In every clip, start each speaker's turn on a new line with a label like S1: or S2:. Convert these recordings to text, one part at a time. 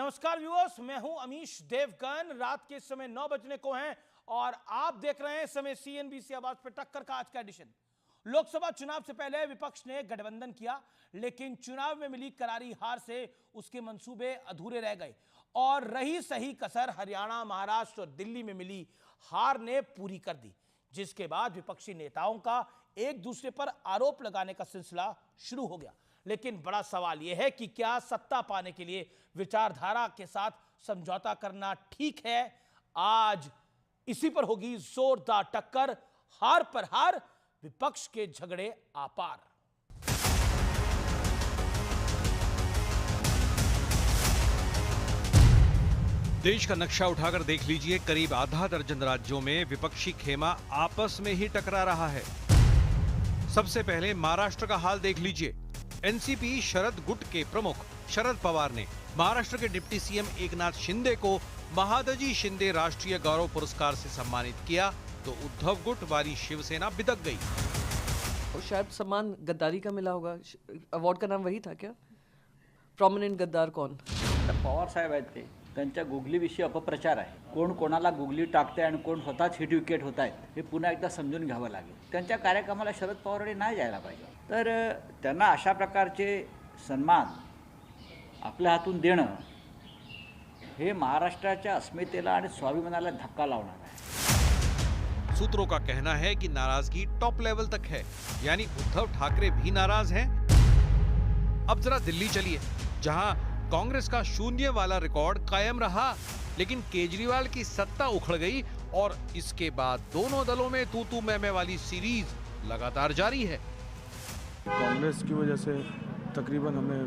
S1: नमस्कार व्यूअर्स, मैं हूं अमीश देवगन। रात के समय 9 बजने को हैं और आप देख रहे हैं इस समय सीएनबीसी आवाज पर टक्कर का आज का एडिशन। लोकसभा चुनाव से पहले विपक्ष ने गठबंधन किया, लेकिन चुनाव में मिली करारी हार से उसके मंसूबे अधूरे रह गए और रही सही कसर हरियाणा, महाराष्ट्र और दिल्ली में मिली हार ने पूरी कर दी, जिसके बाद विपक्षी नेताओं का एक दूसरे पर आरोप लगाने का सिलसिला शुरू हो गया। लेकिन बड़ा सवाल यह है कि क्या सत्ता पाने के लिए विचारधारा के साथ समझौता करना ठीक है? आज इसी पर होगी जोरदार टक्कर, हार पर हार, विपक्ष के झगड़े आपार।
S2: देश का नक्शा उठाकर देख लीजिए, करीब आधा दर्जन राज्यों में विपक्षी खेमा आपस में ही टकरा रहा है। सबसे पहले महाराष्ट्र का हाल देख लीजिए। एनसीपी शरद गुट के प्रमुख शरद पवार ने महाराष्ट्र के डिप्टी सीएम एकनाथ शिंदे को महादजी शिंदे राष्ट्रीय गौरव पुरस्कार से सम्मानित किया, तो उद्धव गुट वाली शिवसेना बिदक गई।
S3: और शायद सम्मान गद्दारी का मिला होगा। अवार्ड का नाम वही था क्या? प्रॉमिनेंट गद्दार कौन?
S4: पवार साहेब आहेत ते, त्यांच्या गुगलीविषयी अपप्रचार आहे। कोण कोणाला गुगली टाकते आणि कोण स्वतःच हिट विकेट होत आहेत हे पुन्हा एकदा समजून घ्यावं लागेल। त्यांच्या कार्यक्रमाला शरद पवारांनी नाही जायला पाहिजे। तर त्यांना अशा प्रकारचे सन्मान आपल्या हातून देणं हे महाराष्ट्राच्या अस्मितेला आणि स्वाभिमानाला धक्का लावणार आहे।
S2: सूत्रों का कहना है कि नाराजगी टॉप लेवल तक है, यानी उद्धव ठाकरे भी नाराज हैं। अब जरा दिल्ली चलिए, जहां कांग्रेस का शून्य वाला रिकॉर्ड कायम रहा, लेकिन केजरीवाल की सत्ता उखड़ गई और इसके बाद दोनों दलों में तू तू मैं वाली सीरीज लगातार जारी है।
S5: कांग्रेस की वजह से तकरीबन हमें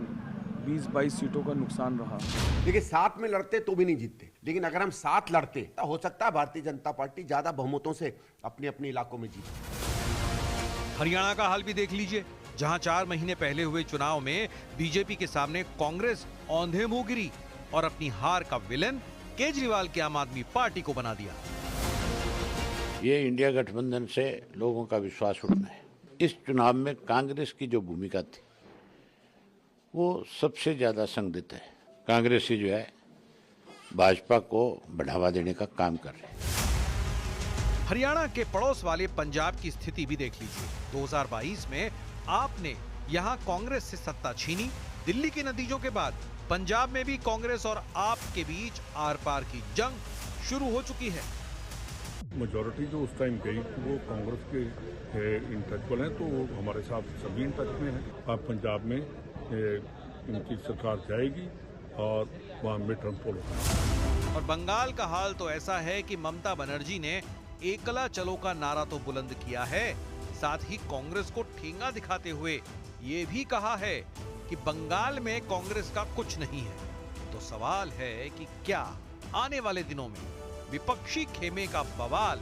S5: 20-22 सीटों का नुकसान रहा।
S6: देखिए, साथ में लड़ते तो भी नहीं जीतते, लेकिन अगर हम साथ लड़ते तो हो सकता है भारतीय जनता पार्टी ज्यादा बहुमतों से अपने अपने इलाकों में जीते।
S2: हरियाणा का हाल भी देख लीजिए, जहां 4 महीने पहले हुए चुनाव में बीजेपी के सामने कांग्रेस औंधे मुंह गिरी और अपनी हार का विलेन केजरीवाल की आम आदमी पार्टी को बना दिया।
S7: ये इंडिया गठबंधन से लोगों का विश्वास उठना है। इस चुनाव में कांग्रेस की जो भूमिका थी वो सबसे ज्यादा संदिग्ध है। कांग्रेस ही जो है भाजपा को बढ़ावा देने का काम कर रहे हैं।
S2: हरियाणा के पड़ोस वाले पंजाब की स्थिति भी देख लीजिए। 2022 में आपने यहां कांग्रेस से सत्ता छीनी। दिल्ली के नतीजों के बाद पंजाब में भी कांग्रेस और आप के बीच आर पार की जंग शुरू हो चुकी है।
S8: मेजॉरिटी जो उस टाइम गई वो कांग्रेस के इन टच पर हैं, तो हमारे साथ सभी इन टच में हैं। अब पंजाब में इनकी सरकार जाएगी और वहाँ मिड टर्म पोल होगा।
S2: और बंगाल का हाल तो ऐसा है कि ममता बनर्जी ने एकला चलो का नारा तो बुलंद किया है, साथ ही कांग्रेस को ठेंगा दिखाते हुए ये भी कहा है कि बंगाल में कांग्रेस का कुछ नहीं है। तो सवाल है कि क्या आने वाले दिनों में विपक्षी खेमे का बवाल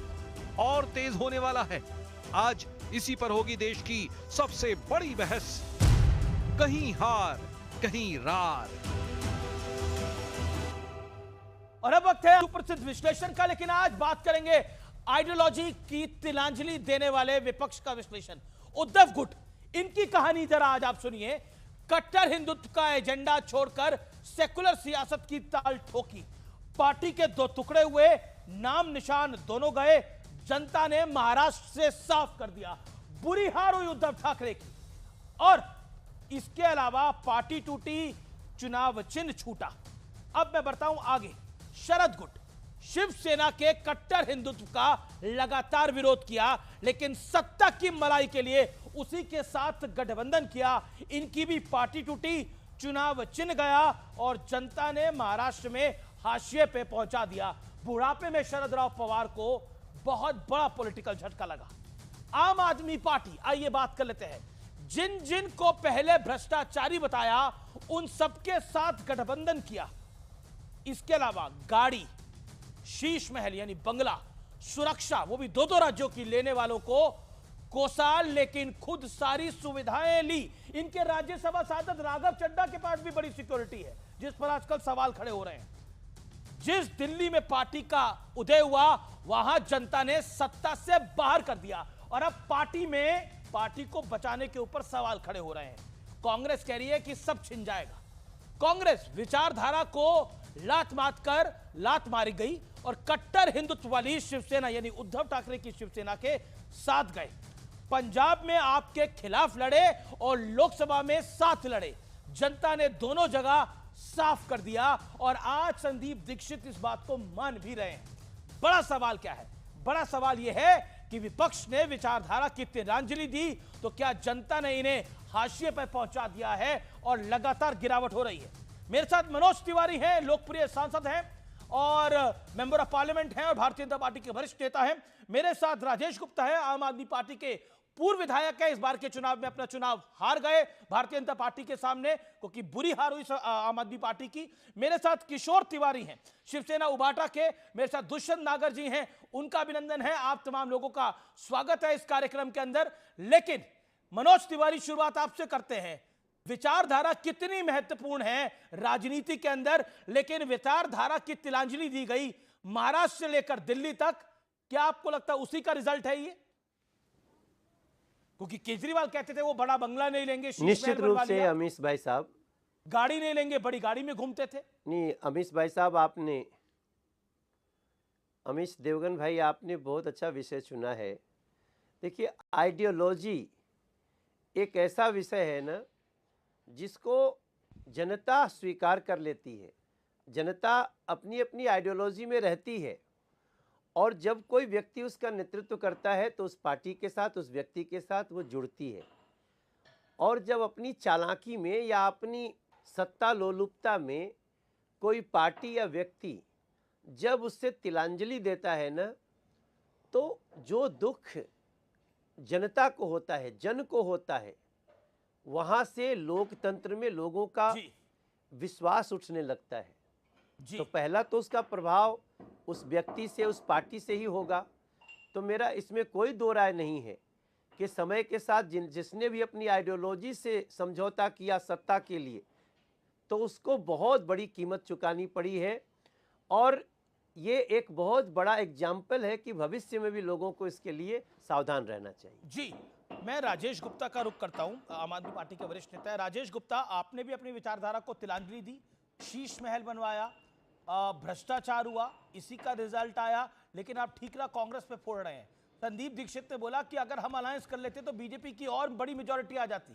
S2: और तेज होने वाला है? आज इसी पर होगी देश की सबसे बड़ी बहस। कहीं हार, कहीं रार।
S1: और अब वक्त है सुप्रसिद्ध विश्लेषण का, लेकिन आज बात करेंगे आइडियोलॉजी की तिलांजलि देने वाले विपक्ष का विश्लेषण। उद्धव गुट, इनकी कहानी जरा आज आप सुनिए। कट्टर हिंदुत्व का एजेंडा छोड़कर सेकुलर सियासत की ताल ठोकी, पार्टी के 2 टुकड़े हुए, नाम निशान दोनों गए, जनता ने महाराष्ट्र से साफ कर दिया। बुरी हार हुई उद्धव ठाकरे की और इसके अलावा पार्टी टूटी, चुनाव चिन्ह छूटा। अब मैं बढ़ता हूं आगे। शरद गुट, शिवसेना के कट्टर हिंदुत्व का लगातार विरोध किया, लेकिन सत्ता की मलाई के लिए उसी के साथ गठबंधन किया। इनकी भी पार्टी टूटी, चुनाव चिन्ह गया और जनता ने महाराष्ट्र में हाशिए पे पहुंचा दिया। बुढ़ापे में शरद राव पवार को बहुत बड़ा पॉलिटिकल झटका लगा। आम आदमी पार्टी, आइए बात कर लेते हैं। जिन जिन को पहले भ्रष्टाचारी बताया, उन सबके साथ गठबंधन किया। इसके अलावा गाड़ी, शीश महल यानी बंगला, सुरक्षा, वो भी 2-2 राज्यों की लेने वालों को कोसा, लेकिन खुद सारी सुविधाएं ली। इनके राज्यसभा सांसद राघव चड्ढा के पास भी बड़ी सिक्योरिटी है, जिस पर आजकल सवाल खड़े हो रहे हैं। जिस दिल्ली में पार्टी का उदय हुआ, वहां जनता ने सत्ता से बाहर कर दिया और अब पार्टी को बचाने के ऊपर सवाल खड़े हो रहे हैं। कांग्रेस कह रही है कि सब छिन जाएगा। कांग्रेस विचारधारा को लात मारी गई और कट्टर हिंदुत्व वाली शिवसेना यानी उद्धव ठाकरे की शिवसेना के साथ गए। पंजाब में आपके खिलाफ लड़े और लोकसभा में साथ लड़े। जनता ने दोनों जगह साफ कर दिया और आज संदीप दीक्षित इस बात को मान भी रहे हैं। बड़ा सवाल क्या है? बड़ा सवाल यह है कि विपक्ष ने विचारधारा की तिलांजलि दी तो क्या जनता ने इन्हें हाशिए पर पहुंचा दिया है और लगातार गिरावट हो रही है। मेरे साथ मनोज तिवारी हैं, लोकप्रिय सांसद हैं और मेंबर ऑफ पार्लियामेंट हैं और भारतीय जनता पार्टी के वरिष्ठ नेता हैं। मेरे साथ राजेश गुप्ता है, आम आदमी पार्टी के पूर्व विधायक है। इस बार के चुनाव में अपना चुनाव हार गए भारतीय जनता पार्टी के सामने क्योंकि बुरी हार हुई आम आदमी पार्टी की। मेरे साथ किशोर तिवारी हैं, शिवसेना उबाटा के। मेरे साथ दुष्यंत नागर जी हैं, उनका अभिनंदन है। आप तमाम लोगों का स्वागत है इस कार्यक्रम के अंदर। लेकिन मनोज तिवारी, शुरुआत आपसे करते हैं। विचारधारा कितनी महत्वपूर्ण है राजनीति के अंदर, लेकिन विचारधारा की तिलांजलि दी गई महाराष्ट्र से लेकर दिल्ली तक। क्या आपको लगता है उसी का रिजल्ट है ये? क्योंकि केजरीवाल कहते थे वो बड़ा बंगला नहीं लेंगे,
S9: निश्चित रूप से अमीश भाई साहब
S1: गाड़ी नहीं लेंगे, बड़ी गाड़ी में घूमते थे।
S9: नहीं अमीश भाई साहब, आपने अमीश देवगन भाई आपने बहुत अच्छा विषय चुना है। देखिए, आइडियोलॉजी एक ऐसा विषय है ना जिसको जनता स्वीकार कर लेती है। जनता अपनी अपनी आइडियोलॉजी में रहती है और जब कोई व्यक्ति उसका नेतृत्व करता है तो उस पार्टी के साथ, उस व्यक्ति के साथ वो जुड़ती है। और जब अपनी चालाकी में या अपनी सत्ता लोलुपता में कोई पार्टी या व्यक्ति जब उससे तिलांजलि देता है ना, तो जो दुख जनता को होता है, जन को होता है, वहाँ से लोकतंत्र में लोगों का विश्वास उठने लगता है। तो पहला तो उसका प्रभाव उस व्यक्ति से, उस पार्टी से ही होगा। तो मेरा इसमें कोई दो राय नहीं है कि समय के साथ जिसने भी अपनी आइडियोलॉजी से समझौता किया सत्ता के लिए, तो उसको बहुत बड़ी कीमत चुकानी पड़ी है। और ये एक बहुत बड़ा एग्जाम्पल है कि भविष्य में भी लोगों को इसके लिए सावधान रहना चाहिए।
S1: जी, मैं राजेश गुप्ता का रुख करता हूं, आम आदमी पार्टी के वरिष्ठ नेता है। राजेश गुप्ता, आपने भी अपनी विचारधारा को तिलांजलि दी, शीश महल बनवाया, भ्रष्टाचार हुआ, इसी का रिजल्ट आया, लेकिन आप ठीकरा कांग्रेस पे फोड़ रहे हैं। संदीप दीक्षित ने बोला कि अगर हम अलायंस कर लेते तो बीजेपी की और बड़ी मेजॉरिटी आ जाती,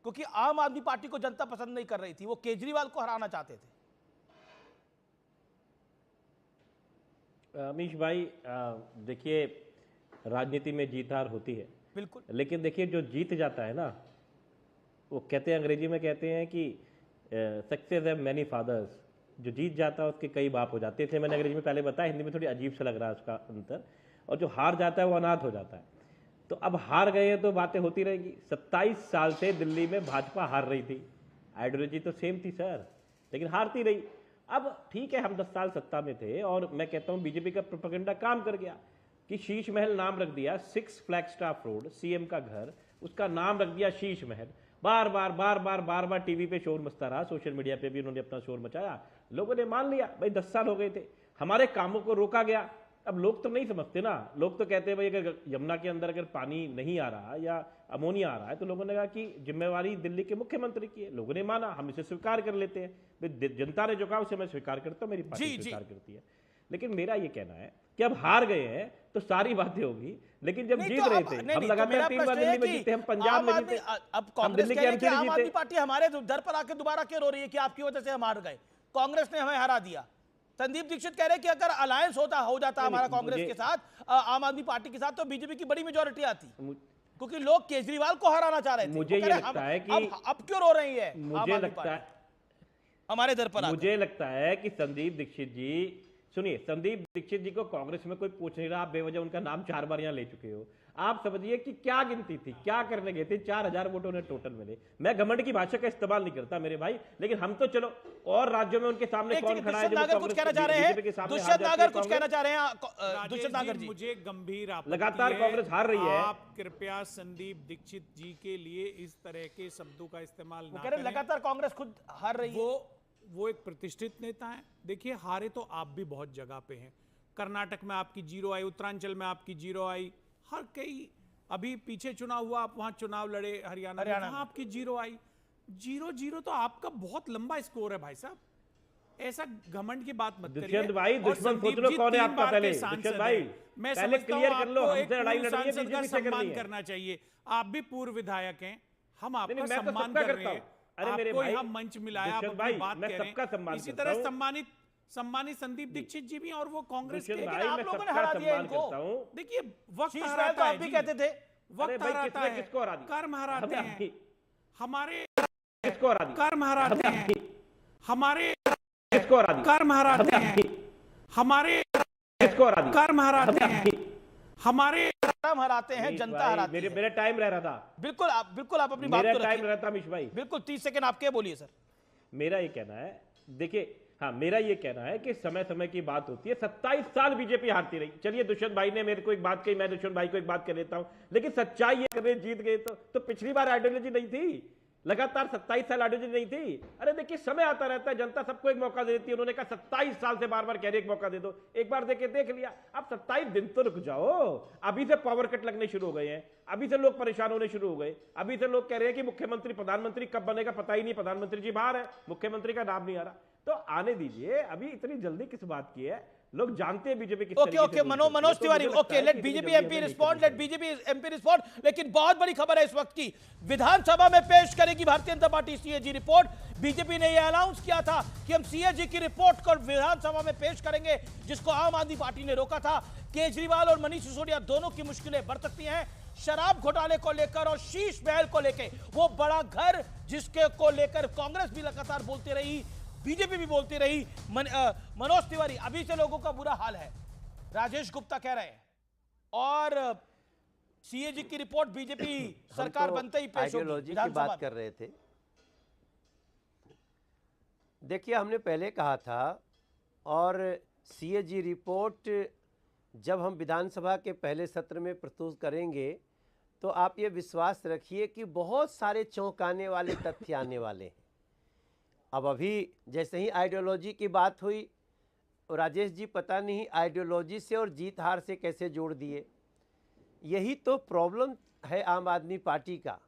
S1: क्योंकि आम आदमी पार्टी को जनता पसंद नहीं कर रही थी, वो केजरीवाल को हराना चाहते थे।
S10: अमीश भाई, देखिए, राजनीति में जीत हार होती है
S1: बिल्कुल,
S10: लेकिन देखिए जो जीत जाता है ना, वो कहते हैं, अंग्रेजी में कहते हैं कि सक्सेस हैव मैनी फादर्स। जो जीत जाता है उसके कई बाप हो जाते थे। मैंने अंग्रेजी में पहले बताया, हिंदी में थोड़ी अजीब सा लग रहा है उसका अंतर। और जो हार जाता है वो अनाथ हो जाता है। तो अब हार गए हैं तो बातें होती रहेगी। 27 साल से दिल्ली में भाजपा हार रही थी, आइडियोलॉजी तो सेम थी सर, लेकिन हारती रही। अब ठीक है, हम 10 साल सत्ता में थे और मैं कहता हूँ बीजेपी का प्रोपेगेंडा काम कर गया कि शीश महल नाम रख दिया, 6 फ्लैगस्टाफ रोड, सीएम का घर, उसका नाम रख दिया शीश महल। बार बार टीवी पे शोर मचता रहा, सोशल मीडिया पे भी उन्होंने अपना शोर मचाया, लोगों ने मान लिया। भाई 10 साल हो गए थे, हमारे कामों को रोका गया। अब लोग तो नहीं समझते ना, लोग तो कहते हैं भाई अगर यमुना के अंदर अगर पानी नहीं आ रहा या अमोनिया आ रहा है तो लोगों ने कहा कि जिम्मेवारी दिल्ली के मुख्यमंत्री की है। लोगों ने माना, हम इसे स्वीकार कर लेते हैं। जनता ने जो कहा उसे मैं स्वीकार करता हूँ, मेरी पार्टी स्वीकार करती है। लेकिन मेरा ये कहना है कि अब हार गए हैं तो सारी बातें होगी, लेकिन जब जीत रहे थे, हम लगातार 3 बार दिल्ली में जीते, हम पंजाब में जीते,
S1: अब कांग्रेस कह रही है कि आम आदमी पार्टी हमारे दर पर आके दोबारा क्यों रो रही है कि आपकी वजह से हम हार गए, कांग्रेस ने हमें हरा दिया। संदीप दीक्षित कह रहे हैं कि अगर अलायंस हो जाता हमारा कांग्रेस के साथ, आम आदमी पार्टी के साथ, तो बीजेपी की बड़ी मेजॉरिटी आती, क्योंकि लोग केजरीवाल को हराना चाह रहे थे।
S10: मुझे ये लगता है कि
S1: अब क्यों रो रही है,
S10: मुझे लगता है
S1: हमारे दर पर,
S10: मुझे लगता है कि संदीप दीक्षित जी, सुनिए, संदीप दीक्षित जी को कांग्रेस में कोई पूछ नहीं रहा, आप बेवजह उनका नाम 4 बार यहाँ ले चुके हो। आप समझिए कि क्या गिनती थी, क्या करने गए थे, 4000 वोट उन्हें टोटल मिले। मैं घमंड की भाषा का इस्तेमाल नहीं करता मेरे भाई, लेकिन हम तो चलो और राज्यों में उनके सामने कौन खड़ा है जो
S1: कुछ कहना चाह रहे हैं, दुष्यंत नागर कुछ कहना चाह रहे हैं। दुष्यंत नागर जी,
S11: मुझे गंभीर
S10: लगातार कांग्रेस हार रही है।
S11: आप कृपया संदीप दीक्षित जी के लिए इस तरह के शब्दों का इस्तेमाल ना करें।
S1: लगातार कांग्रेस खुद हार रही है।
S11: वो एक प्रतिष्ठित नेता है। देखिए, हारे तो आप भी बहुत जगह पे हैं। कर्नाटक में आपकी 0 आई, उत्तरांचल में आपकी 0 आई, हर कई, अभी पीछे चुनाव हुआ, आप वहां चुनाव लड़े हरियाणा में, आपकी 0 आई। 0-0 तो आपका बहुत लंबा स्कोर है भाई साहब। ऐसा घमंड की बात मत करिए।
S10: दुष्यंत भाई,
S11: और
S10: दुश्मन
S11: संदीप
S10: सोच लो
S11: जी
S10: कौन है
S11: 3
S10: आपका
S11: बार
S10: पहले।
S11: के सांसद
S10: दुष्यंत भाई,
S11: हैं। मैं
S10: पहले
S11: समझता हूं
S10: क्लियर कर लो,
S11: आपको
S10: हमसे
S11: एक
S10: लड़ाई
S11: पूर्व
S10: लड़नी है,
S11: सांसद
S10: बीजेपी
S11: का
S10: से करनी
S11: सम्मान
S10: है।
S11: करना चाहिए। आप भी पूर्व विधायक हैं, हम आपका
S10: नहीं, मैं तो
S11: सम्मान
S10: सबका
S11: कर
S10: करता
S11: रहे हैं।
S10: हूं। अरे मेरे
S11: आपको
S10: भाई,
S11: यहाँ मंच मिलाया, आप
S10: दुष्यंत
S11: अपनी
S10: भाई,
S11: बात
S10: मैं
S11: कह रहे
S10: सबका
S11: हैं।
S10: सम्मान
S11: इसी
S10: करता
S11: तरह
S10: हूं।
S11: सम्मानित संदीप दीक्षित जी भी, और वो कांग्रेस के।
S10: दुष्यंत
S1: लेकिन
S10: भाई,
S1: आप
S10: मैं
S1: लोगों ने
S10: सबका
S1: हरा दिया
S10: सम्मान
S1: इनको।
S10: करता हूं।
S11: देखिए वक्त
S1: शीश महल
S11: हराता
S1: तो आप
S11: है
S1: भी
S11: जी।
S1: कहते थे।
S10: अरे
S11: वक्त
S10: भाई,
S11: हराता
S10: किसने
S11: है,
S10: किसको हरा दिया?
S11: कर्म हराते हैं हमारे,
S10: किसको हरा दिया?
S11: कर्म हराते हैं हमारे,
S10: किसको हरा दिया?
S11: कर्म हराते हैं हमारे,
S10: किसको हरा दिया?
S11: कर्म हराते हैं हमारे,
S1: कर्म हराते हैं, जनता हराती है।
S10: मेरा टाइम रह रहा था।
S1: बिल्कुल आप अपनी बात
S10: मेरा
S1: को
S10: टाइम
S1: रखिए।
S10: रहता अमीश भाई।
S1: बिल्कुल 30 सेकंड आपके बोलिए सर।
S10: मेरा ये कहना है, देखिए, हाँ, मेरा ये कहना है कि समय समय की बात होती है। 27 साल बीजेपी हारती रही। चलिए, दुष्यंत भाई ने मेरे को एक बात कही, मैं दुष्यंत भाई को एक बात कह लेता हूं, लेकिन सच्चाई ये कर रहे जीत गए तो पिछली बार आइडियोलॉजी नहीं थी, लगातार 27 साल आइडियोलॉजी नहीं थी। अरे देखिए, समय आता रहता है, जनता सबको एक मौका दे देती है। उन्होंने कहा 27 साल से बार बार कह रहे एक मौका दे दो, एक बार देख लिया। अब 27 दिन तो रुक जाओ। अभी से पावर कट लगने शुरू हो गए हैं, अभी से लोग परेशान होने शुरू हो गए, अभी से लोग कह रहे हैं कि मुख्यमंत्री प्रधानमंत्री कब बनेगा पता ही नहीं, प्रधानमंत्री जी बाहर है, मुख्यमंत्री का नाम नहीं आ रहा। तो आने दीजिए, अभी इतनी जल्दी किस बात की है? लोग जानते हैं बीजेपी किस तरीके से
S1: okay Manoj Tiwari, okay, let BJP MP respond, let BJP MP respond. लेकिन बहुत बड़ी खबर है इस वक्त की, विधानसभा में पेश करेगी Bharatiya Janata party CAG report. BJP ने यह अनाउंस किया था कि हम सीएजी की रिपोर्ट को विधानसभा में पेश करेंगे, जिसको आम आदमी पार्टी ने रोका था। केजरीवाल और मनीष सिसोदिया दोनों की मुश्किलें बढ़ सकती हैं शराब घोटाले को लेकर और शीश महल को लेकर, वो बड़ा घर जिसके को लेकर कांग्रेस भी लगातार बोलती रही, बीजेपी भी बोलती रही। मनोज तिवारी, अभी से लोगों का बुरा हाल है, राजेश गुप्ता कह रहे हैं, और सीएजी की रिपोर्ट बीजेपी सरकार बनते ही पेश होगी
S9: आइडियोलॉजी की
S1: विधानसभा
S9: बात कर रहे थे। देखिए, हमने पहले कहा था, और सीएजी रिपोर्ट जब हम विधानसभा के पहले सत्र में प्रस्तुत करेंगे तो आप ये विश्वास रखिए कि बहुत सारे चौंकाने वाले तथ्य आने वाले हैं। अब अभी जैसे ही आइडियोलॉजी की बात हुई, राजेश जी पता नहीं आइडियोलॉजी से और जीत हार से कैसे जोड़ दिए। यही तो प्रॉब्लम है आम आदमी पार्टी का।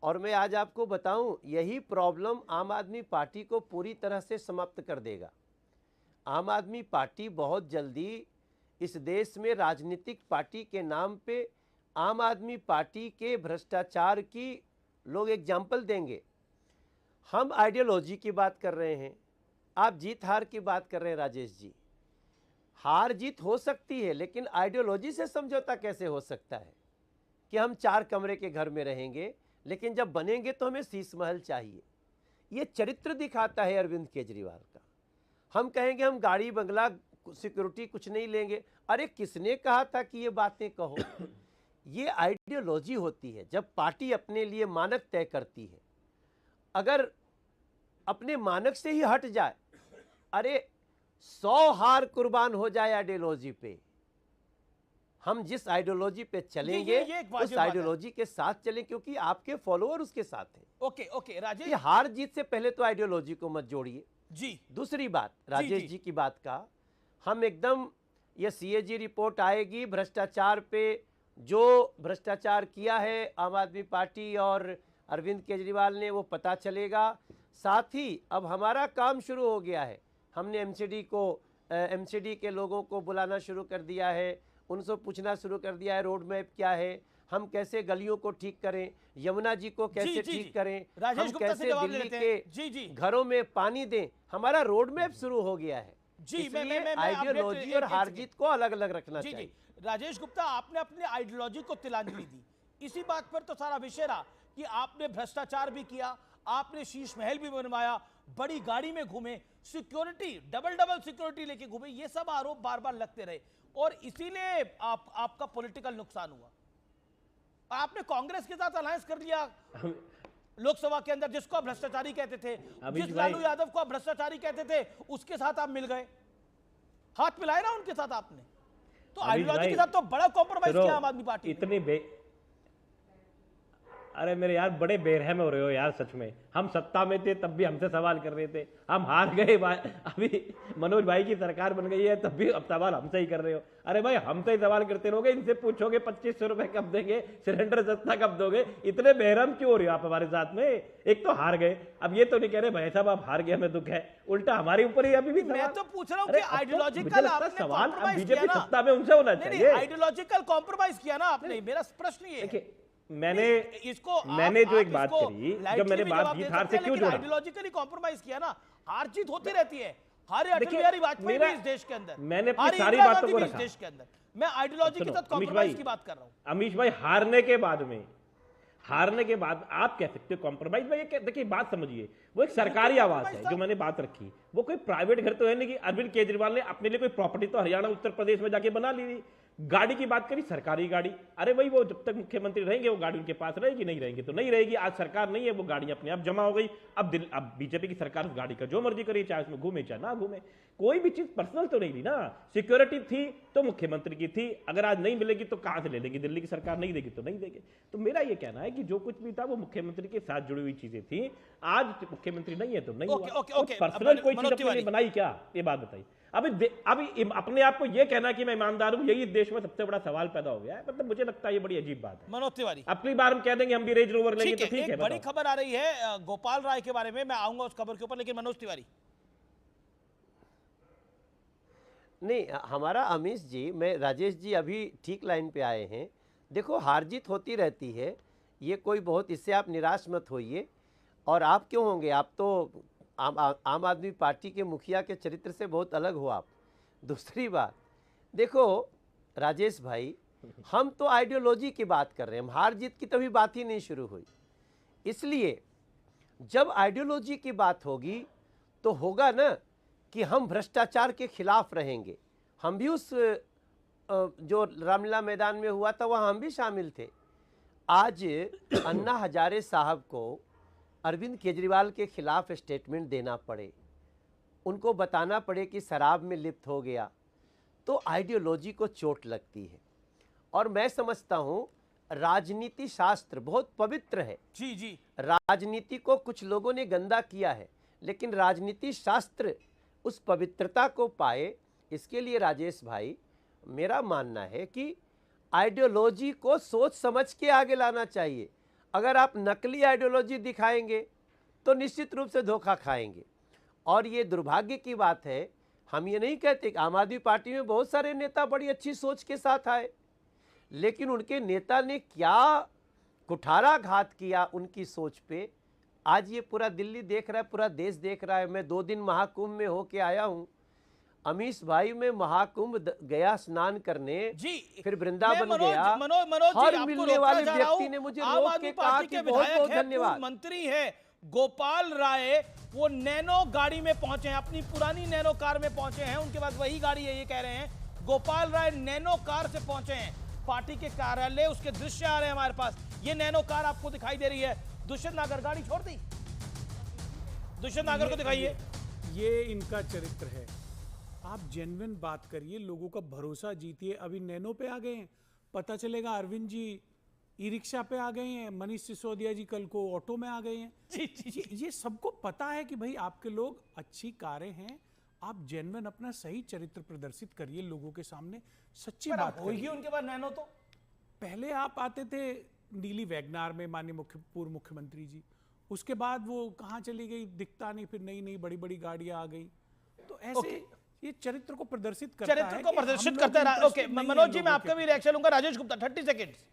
S9: और मैं आज आपको बताऊं, यही प्रॉब्लम आम आदमी पार्टी को पूरी तरह से समाप्त कर देगा। आम आदमी पार्टी बहुत जल्दी इस देश में राजनीतिक पार्टी के नाम पे आम आदमी पार्टी के भ्रष्टाचार की लोग एग्जाम्पल देंगे। हम आइडियोलॉजी की बात कर रहे हैं, आप जीत हार की बात कर रहे हैं। राजेश जी, हार जीत हो सकती है, लेकिन आइडियोलॉजी से समझौता कैसे हो सकता है कि हम 4 कमरे के घर में रहेंगे, लेकिन जब बनेंगे तो हमें शीश महल चाहिए। ये चरित्र दिखाता है अरविंद केजरीवाल का। हम कहेंगे हम गाड़ी बंगला सिक्योरिटी कुछ नहीं लेंगे। अरे किसने कहा था कि ये बातें कहो? ये आइडियोलॉजी होती है जब पार्टी अपने लिए मानक तय करती है। अगर अपने मानक से ही हट जाए, अरे 100 हार कुर्बान हो जाए आइडियोलॉजी पे, हम जिस आइडियोलॉजी पे चलेंगे उस आइडियोलॉजी के साथ चलें, क्योंकि आपके फॉलोअर उसके साथ हैं।
S1: ओके राजेश,
S9: ये हार जीत से पहले तो आइडियोलॉजी को मत जोड़िए
S1: जी।
S9: दूसरी बात, राजेश जी की बात का, हम एकदम, ये सीएजी रिपोर्ट आएगी, भ्रष्टाचार पे जो भ्रष्टाचार किया है आम आदमी पार्टी और अरविंद केजरीवाल ने, वो पता चलेगा। साथ ही अब हमारा काम शुरू हो गया है, हमने एमसीडी के लोगों को बुलाना शुरू कर दिया है, उनसे पूछना शुरू कर दिया है रोड मैप क्या है, हम कैसे गलियों को ठीक करें, यमुना जी को कैसे ठीक करें, हम कैसे दिल्ली के घरों में पानी दें। हमारा रोड मैप शुरू हो गया है। इसलिए आइडियोलॉजी और हार जीत को अलग अलग रखना चाहिए।
S1: राजेश गुप्ता, आपने अपने आइडियोलॉजी को तिलांजलि दी, इसी बात पर तो सारा विषय रहा कि आपने भ्रष्टाचार भी किया, आपने शीश महल भी बनवाया, बड़ी गाड़ी में घूमे, सिक्योरिटी डबल सिक्योरिटी लेके घूमे, ये सब आरोप बार बार लगते रहे और इसीलिए आपका पॉलिटिकल नुकसान हुआ। आपने कांग्रेस के साथ अलायंस कर लिया लोकसभा के अंदर, जिसको आप भ्रष्टाचारी कहते थे, जिस लालू यादव को आप भ्रष्टाचारी कहते थे, उसके साथ आप मिल गए, हाथ मिलाए ना उनके साथ आपने। तो आइडियोलॉजी के साथ तो बड़ा कॉम्प्रोमाइज किया आम आदमी पार्टी।
S10: अरे मेरे यार बड़े बेरहम हो रहे हो यार, सच में। हम सत्ता में थे तब भी हमसे सवाल कर रहे थे, हम हार गए अभी मनोज भाई की सरकार बन गई है तब भी अब सवाल हमसे ही कर रहे हो। अरे भाई हमसे ही सवाल करते रहोगे, इनसे पूछोगे 2500 रुपए कब देंगे, सिलेंडर सस्ता कब दोगे, इतने बेरहम क्यों हो रहे हो आप हमारे साथ में? एक तो हार गए, अब ये तो नहीं कह रहे भाई साहब आप हार गए हमें दुख है, उल्टा हमारे ऊपर ही अभी भी
S1: मैं तो पूछ रहा हूँ कि आइडियोलॉजिकल
S10: सवाल अब बीजेपी सत्ता में उनसे होना चाहिए।
S1: आइडियोलॉजिकल कॉम्प्रोमाइज किया ना आपने, मेरा प्रश्न ये है।
S10: मैंने जो एक बात करी, जब मैंने बात जीत हार से क्यों जोड़ा,
S1: आइडियोलॉजिकली कॉम्प्रोमाइज किया ना, हार जीत होती रहती है, हर अटल बिहारी वाजपेयी भी इस देश के अंदर,
S10: मैंने अपनी सारी बातों को
S1: इस देश के अंदर, मैं आइडियोलॉजी के साथ कॉम्प्रोमाइज की बात कर रहा हूं।
S10: अमीश भाई हारने के बाद आप कह सकते हो कॉम्प्रोमाइज। भाई देखिए बात समझिए, वो एक सरकारी आवास है जो मैंने बात रखी, वो कोई प्राइवेट घर तो है नहीं कि अरविंद केजरीवाल ने अपने लिए कोई प्रॉपर्टी तो हरियाणा उत्तर प्रदेश में जाके बना ली। गाड़ी की बात करी, सरकारी गाड़ी, अरे भाई वो जब तक मुख्यमंत्री रहेंगे वो गाड़ी उनके पास रहेगी, नहीं रहेगी तो नहीं रहेगी। आज सरकार नहीं है, वो गाड़ी अपने आप जमा हो गई। अब बीजेपी की सरकार उस गाड़ी का जो मर्जी करे, चाहे उसमें घूमे चाहे ना घूमे, कोई भी चीज पर्सनल तो नहीं ली ना। सिक्योरिटी थी तो मुख्यमंत्री की थी, अगर आज नहीं मिलेगी तो कहां से ले लेगी, दिल्ली की सरकार नहीं देगी तो नहीं देगी। तो मेरा ये कहना है कि जो कुछ भी था वो मुख्यमंत्री के साथ जुड़ी हुई चीजें थी, आज मुख्यमंत्री नहीं है तो नहीं हुआ। पर्सनल कोई चीज अपने लिए बनाई क्या, ये बात बताइए। अभी अपने आप को ये कहना कि मैं ईमानदार हूं, यही देश में सबसे बड़ा सवाल पैदा हो गया है। मतलब मुझे लगता है ये बड़ी अजीब बात है।
S1: मनोज तिवारी,
S10: अगली बार हम कह देंगे हम भी रेंज रोवर लेंगे तो ठीक है।
S1: बड़ी खबर आ रही है गोपाल राय के बारे में, मैं आऊंगा उस खबर के ऊपर, लेकिन मनोज तिवारी।
S9: नहीं, हमारा अमीश जी, मैं राजेश जी अभी ठीक लाइन पे आए हैं। देखो हार जीत होती रहती है, ये कोई बहुत, इससे आप निराश मत होइए। और आप क्यों होंगे, आप तो आम आदमी पार्टी के मुखिया के चरित्र से बहुत अलग हो आप। दूसरी बात देखो राजेश भाई, हम तो आइडियोलॉजी की बात कर रहे हैं, हम हार जीत की तभी बात ही नहीं शुरू हुई। इसलिए जब आइडियोलॉजी की बात होगी तो होगा ना कि हम भ्रष्टाचार के खिलाफ रहेंगे। हम भी उस जो रामलीला मैदान में हुआ था वहाँ हम भी शामिल थे। आज अन्ना हजारे साहब को अरविंद केजरीवाल के खिलाफ स्टेटमेंट देना पड़े, उनको बताना पड़े कि शराब में लिप्त हो गया, तो आइडियोलॉजी को चोट लगती है। और मैं समझता हूँ राजनीति शास्त्र बहुत पवित्र है।
S1: जी जी,
S9: राजनीति को कुछ लोगों ने गंदा किया है, लेकिन राजनीति शास्त्र उस पवित्रता को पाए, इसके लिए राजेश भाई मेरा मानना है कि आइडियोलॉजी को सोच समझ के आगे लाना चाहिए। अगर आप नकली आइडियोलॉजी दिखाएंगे तो निश्चित रूप से धोखा खाएंगे। और ये दुर्भाग्य की बात है, हम ये नहीं कहते कि आम आदमी पार्टी में बहुत सारे नेता बड़ी अच्छी सोच के साथ आए, लेकिन उनके नेता ने क्या कुठाराघात किया उनकी सोच पे, आज ये पूरा दिल्ली देख रहा है, पूरा देश देख रहा है। मैं 2 दिन महाकुंभ में होके आया हूँ। अमीश भाई, मैं महाकुंभ गया स्नान करने जी, फिर वृंदावन गया। हर मिलने वाले व्यक्ति ने मुझे रोक के कहा कि बहुत बहुत धन्यवाद।
S1: मंत्री है गोपाल राय, वो नैनो गाड़ी में पहुंचे हैं, अपनी पुरानी नैनो कार में पहुंचे हैं, उनके पास वही गाड़ी है, ये कह रहे हैं। गोपाल राय नैनो कार से पहुंचे हैं पार्टी के कार्यालय, उसके दृश्य आ रहे हैं हमारे पास। ये नैनो कार आपको दिखाई दे रही है। दुष्यंत नागर गाड़ी छोड़ दी, दुष्यंत नागर को दिखाइए।
S11: ये इनका चरित्र है। आप जेन्युइन बात करिए, लोगों का भरोसा जीतिए। अभी नैनो पे आ गए हैं, पता चलेगा अरविंद जी ई रिक्शा पे आ गए हैं, मनीष सिसोदिया जी कल को ऑटो में आ गए हैं। ये सबको पता है कि भाई आपके लोग अच्छी कारें हैं। आप जेन्युइन अपना सही चरित्र प्रदर्शित करिए लोगों के सामने, सच्ची बात
S1: होगी उनके पास नैनो। तो
S11: पहले आप आते थे नीली वैगनार में, माननीय पूर्व मुख्यमंत्री जी, उसके बाद वो कहाँ चली गई दिखता नहीं, फिर नई नई बड़ी बड़ी गाड़ियां आ गई। तो ऐसे ये चरित्र को प्रदर्शित करता है,
S1: चरित्र को प्रदर्शित करता है। ओके मनोज जी, मैं आपका भी रिएक्शन लूंगा। राजेश गुप्ता 30 सेकंड्स।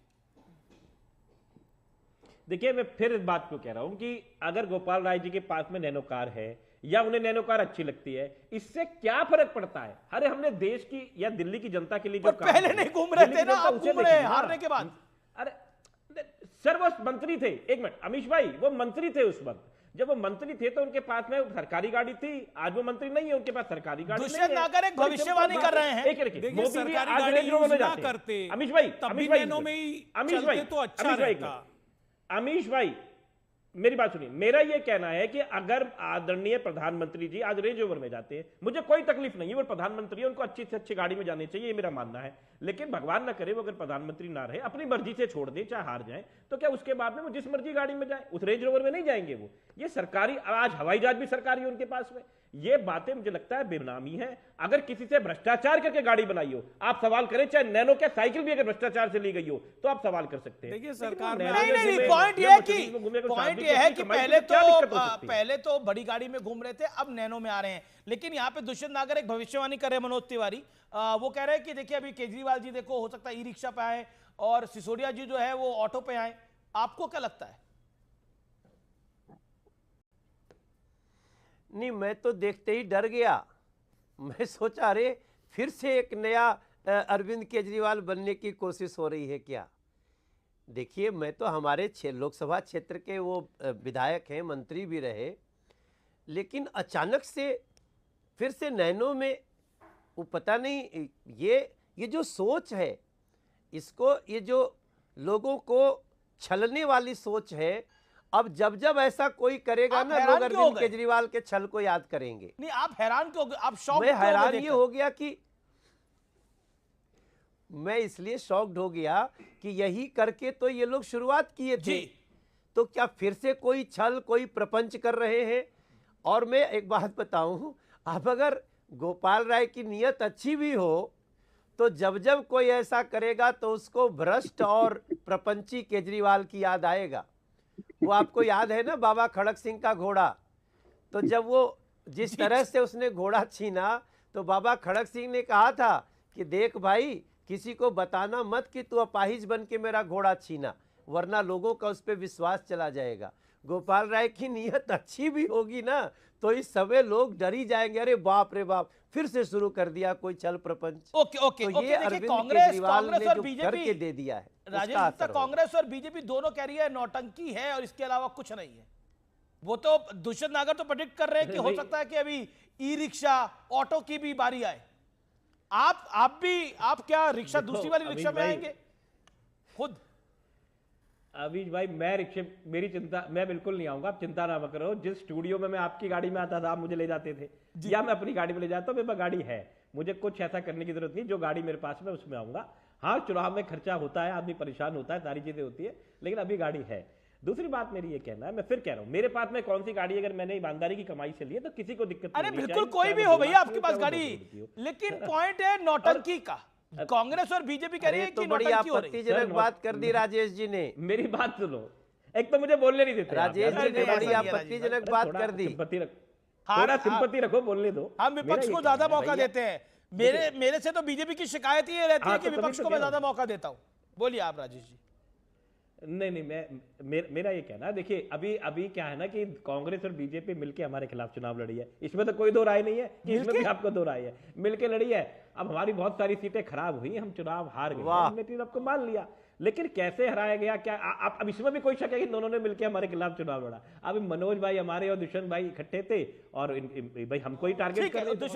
S10: देखिए मैं फिर इस बात को कह रहा हूं कि अगर गोपाल राय जी के पास में नैनो कार है या उन्हें नैनो कार अच्छी लगती है, इससे क्या फर्क पड़ता है? अरे हमने देश की या दिल्ली की जनता के लिए जो
S1: पहले नहीं घूम रहे थे ना, आप घूम रहे हैं हारने के बाद।
S10: अरे सर वो मंत्री थे, एक मिनट अमीश भाई, वो मंत्री थे उस वक्त। जब वो मंत्री थे तो उनके पास में सरकारी गाड़ी थी, आज वो मंत्री नहीं है, उनके पास सरकारी गाड़ी नहीं है।
S1: दुष्यंत नागर एक भविष्यवाणी कर रहे हैं।
S10: मोदी भी आज रेंज रोवर में जाते हैं। अमीश भाई,
S11: अमीश भाई, तो अच्छा रहता।
S10: अमीश भाई, मेरी बात सुनिए, मेरा ये कहना है कि अगर आदरणीय प्रधानमंत्री जी आज रेंज रोवर में जाते हैं, मुझे कोई तकलीफ नहीं है, वो प्रधानमंत्री है, उनको अच्छी से अच्छी गाड़ी में जाने चाहिए, ये मेरा मानना है। लेकिन भगवान ना करे वो अगर प्रधानमंत्री ना रहे, अपनी मर्जी से छोड़ दें, चाहे हार जाए, तो क्या उसके बाद में वो जिस मर्जी गाड़ी में जाए, उस रेंज रोवर में नहीं जाएंगे वो? ये सरकारी, आज हवाई जहाज भी सरकारी है उनके पास में। ये बातें मुझे लगता है बेनामी है। अगर किसी से भ्रष्टाचार करके गाड़ी बनाई हो, आप सवाल करें, चाहे नैनो क्या साइकिल भी अगर भ्रष्टाचार से ली गई हो, तो आप सवाल कर सकते हैं।
S11: देखिए सरकार
S1: नहीं, पॉइंट ये है कि पहले तो बड़ी गाड़ी में घूम रहे थे, अब नैनो में आ रहे हैं। लेकिन यहाँ पे दुष्यंत नागर एक भविष्यवाणी कर रहे हैं, मनोज तिवारी, वो कह रहे हैं कि देखिए अभी केजरीवाल जी देखो हो सकता है ई रिक्शा पे आए और सिसोदिया जी जो है वो ऑटो पे आए। आपको क्या लगता है?
S9: नहीं, मैं तो देखते ही डर गया। मैं सोचा अरे फिर से एक नया अरविंद केजरीवाल बनने की कोशिश हो रही है क्या। देखिए, मैं तो हमारे लोकसभा क्षेत्र के वो विधायक हैं, मंत्री भी रहे, लेकिन अचानक से फिर से नैनो में वो पता नहीं, ये जो सोच है, इसको, ये जो लोगों को छलने वाली सोच है, अब जब जब ऐसा कोई करेगा ना, लोग अरविंद केजरीवाल के छल को याद करेंगे।
S1: नहीं, आप हैरान क्यों? आप शॉक?
S9: मैं हैरान ये हो गया कि मैं इसलिए शॉक्ड हो गया कि यही करके तो ये लोग शुरुआत किए थे, तो क्या फिर से कोई छल, कोई प्रपंच कर रहे हैं? और मैं एक बात बताऊं, अब अगर गोपाल राय की नीयत अच्छी भी हो, तो जब जब कोई ऐसा करेगा तो उसको भ्रष्ट और प्रपंची केजरीवाल की याद आएगा। वो आपको याद है ना, बाबा खड़क सिंह का घोड़ा, तो जब वो जिस तरह से उसने घोड़ा छीना, तो बाबा खड़क सिंह ने कहा था कि देख भाई, किसी को बताना मत कि तू अपाहिज बन के मेरा घोड़ा छीना, वरना लोगों का उस पर विश्वास चला जाएगा। गोपाल राय की नीयत अच्छी भी होगी ना, तो इस समय लोग डर ही जाएंगे, अरे बाप रे बाप, फिर से शुरू कर दिया कोई छल प्रपंच।
S1: ओके,
S9: तो ये अरविंद केजरीवाल ने जो करके दे दिया है,
S1: राजेश गुप्ता, कांग्रेस और बीजेपी दोनों कह रही है नौटंकी है और इसके अलावा कुछ नहीं है। वो तो दुष्यंत नागर तो प्रेडिक्ट कर रहे हैं कि हो सकता है कि अभी ई रिक्शा, ऑटो की भी बारी आए। आप क्या रिक्शा, दूसरी वाली रिक्शा में आएंगे खुद?
S10: अभी भाई मेरी चिंता, मैं बिल्कुल नहीं आऊंगा, आप चिंता ना करो। जिस स्टूडियो में मैं आपकी गाड़ी में आता था, आप मुझे ले जाते थे, या मैं अपनी गाड़ी में ले जाता हूं, मेरे पास गाड़ी है, मुझे कुछ ऐसा करने की जरूरत नहीं। जो गाड़ी मेरे पास में उसमें आऊंगा। हाँ, चुनाव में खर्चा होता है, आदमी परेशान होता है, सारी चीजें होती है, लेकिन अभी गाड़ी है। दूसरी बात मेरी ये कहना है, मैं फिर कह रहा हूं, मेरे पास में कौन सी गाड़ी, अगर मैंने ईमानदारी की कमाई से ली है तो किसी को दिक्कत
S1: नहीं। अरे बिल्कुल, कोई भी हो भैया आपके पास गाड़ी, लेकिन पॉइंट है नौटंकी का। कांग्रेस और बीजेपी कह रही है कि
S9: बड़ी आपत्तिजनक बात कर दी राजेश जी ने।
S10: मेरी बात सुनो, एक तो मुझे बोलने नहीं देते
S9: राजेश जी ने, बड़ी आपत्तिजनक बात कर दी।
S10: थोड़ा सिंपैथी रखो, बोलने दो।
S1: हम विपक्ष को ज्यादा मौका देते हैं। मेरे से तो बीजेपी की शिकायत ही रहती है कि विपक्ष को मैं ज्यादा मौका देता हूं। बोलिए आप राजेश जी।
S10: नहीं, मेरा ये कहना है, देखिए अभी क्या है ना कि कांग्रेस और बीजेपी मिलके हमारे खिलाफ चुनाव लड़ी है, इसमें तो कोई दो राय नहीं है कि इसमें भी आपको दो राय है, मिलके लड़ी है। अब हमारी बहुत सारी सीटें खराब हुई, हम चुनाव हार गए, हमने आपको मान लिया, लेकिन कैसे हराया गया, क्या अब इसमें भी कोई शक है कि दोनों ने मिलकर हमारे खिलाफ चुनाव लड़ा? अब मनोज भाई हमारे और दुष्यंत भाई इकट्ठे थे और भाई हमको ही टारगेट कर रहे थे।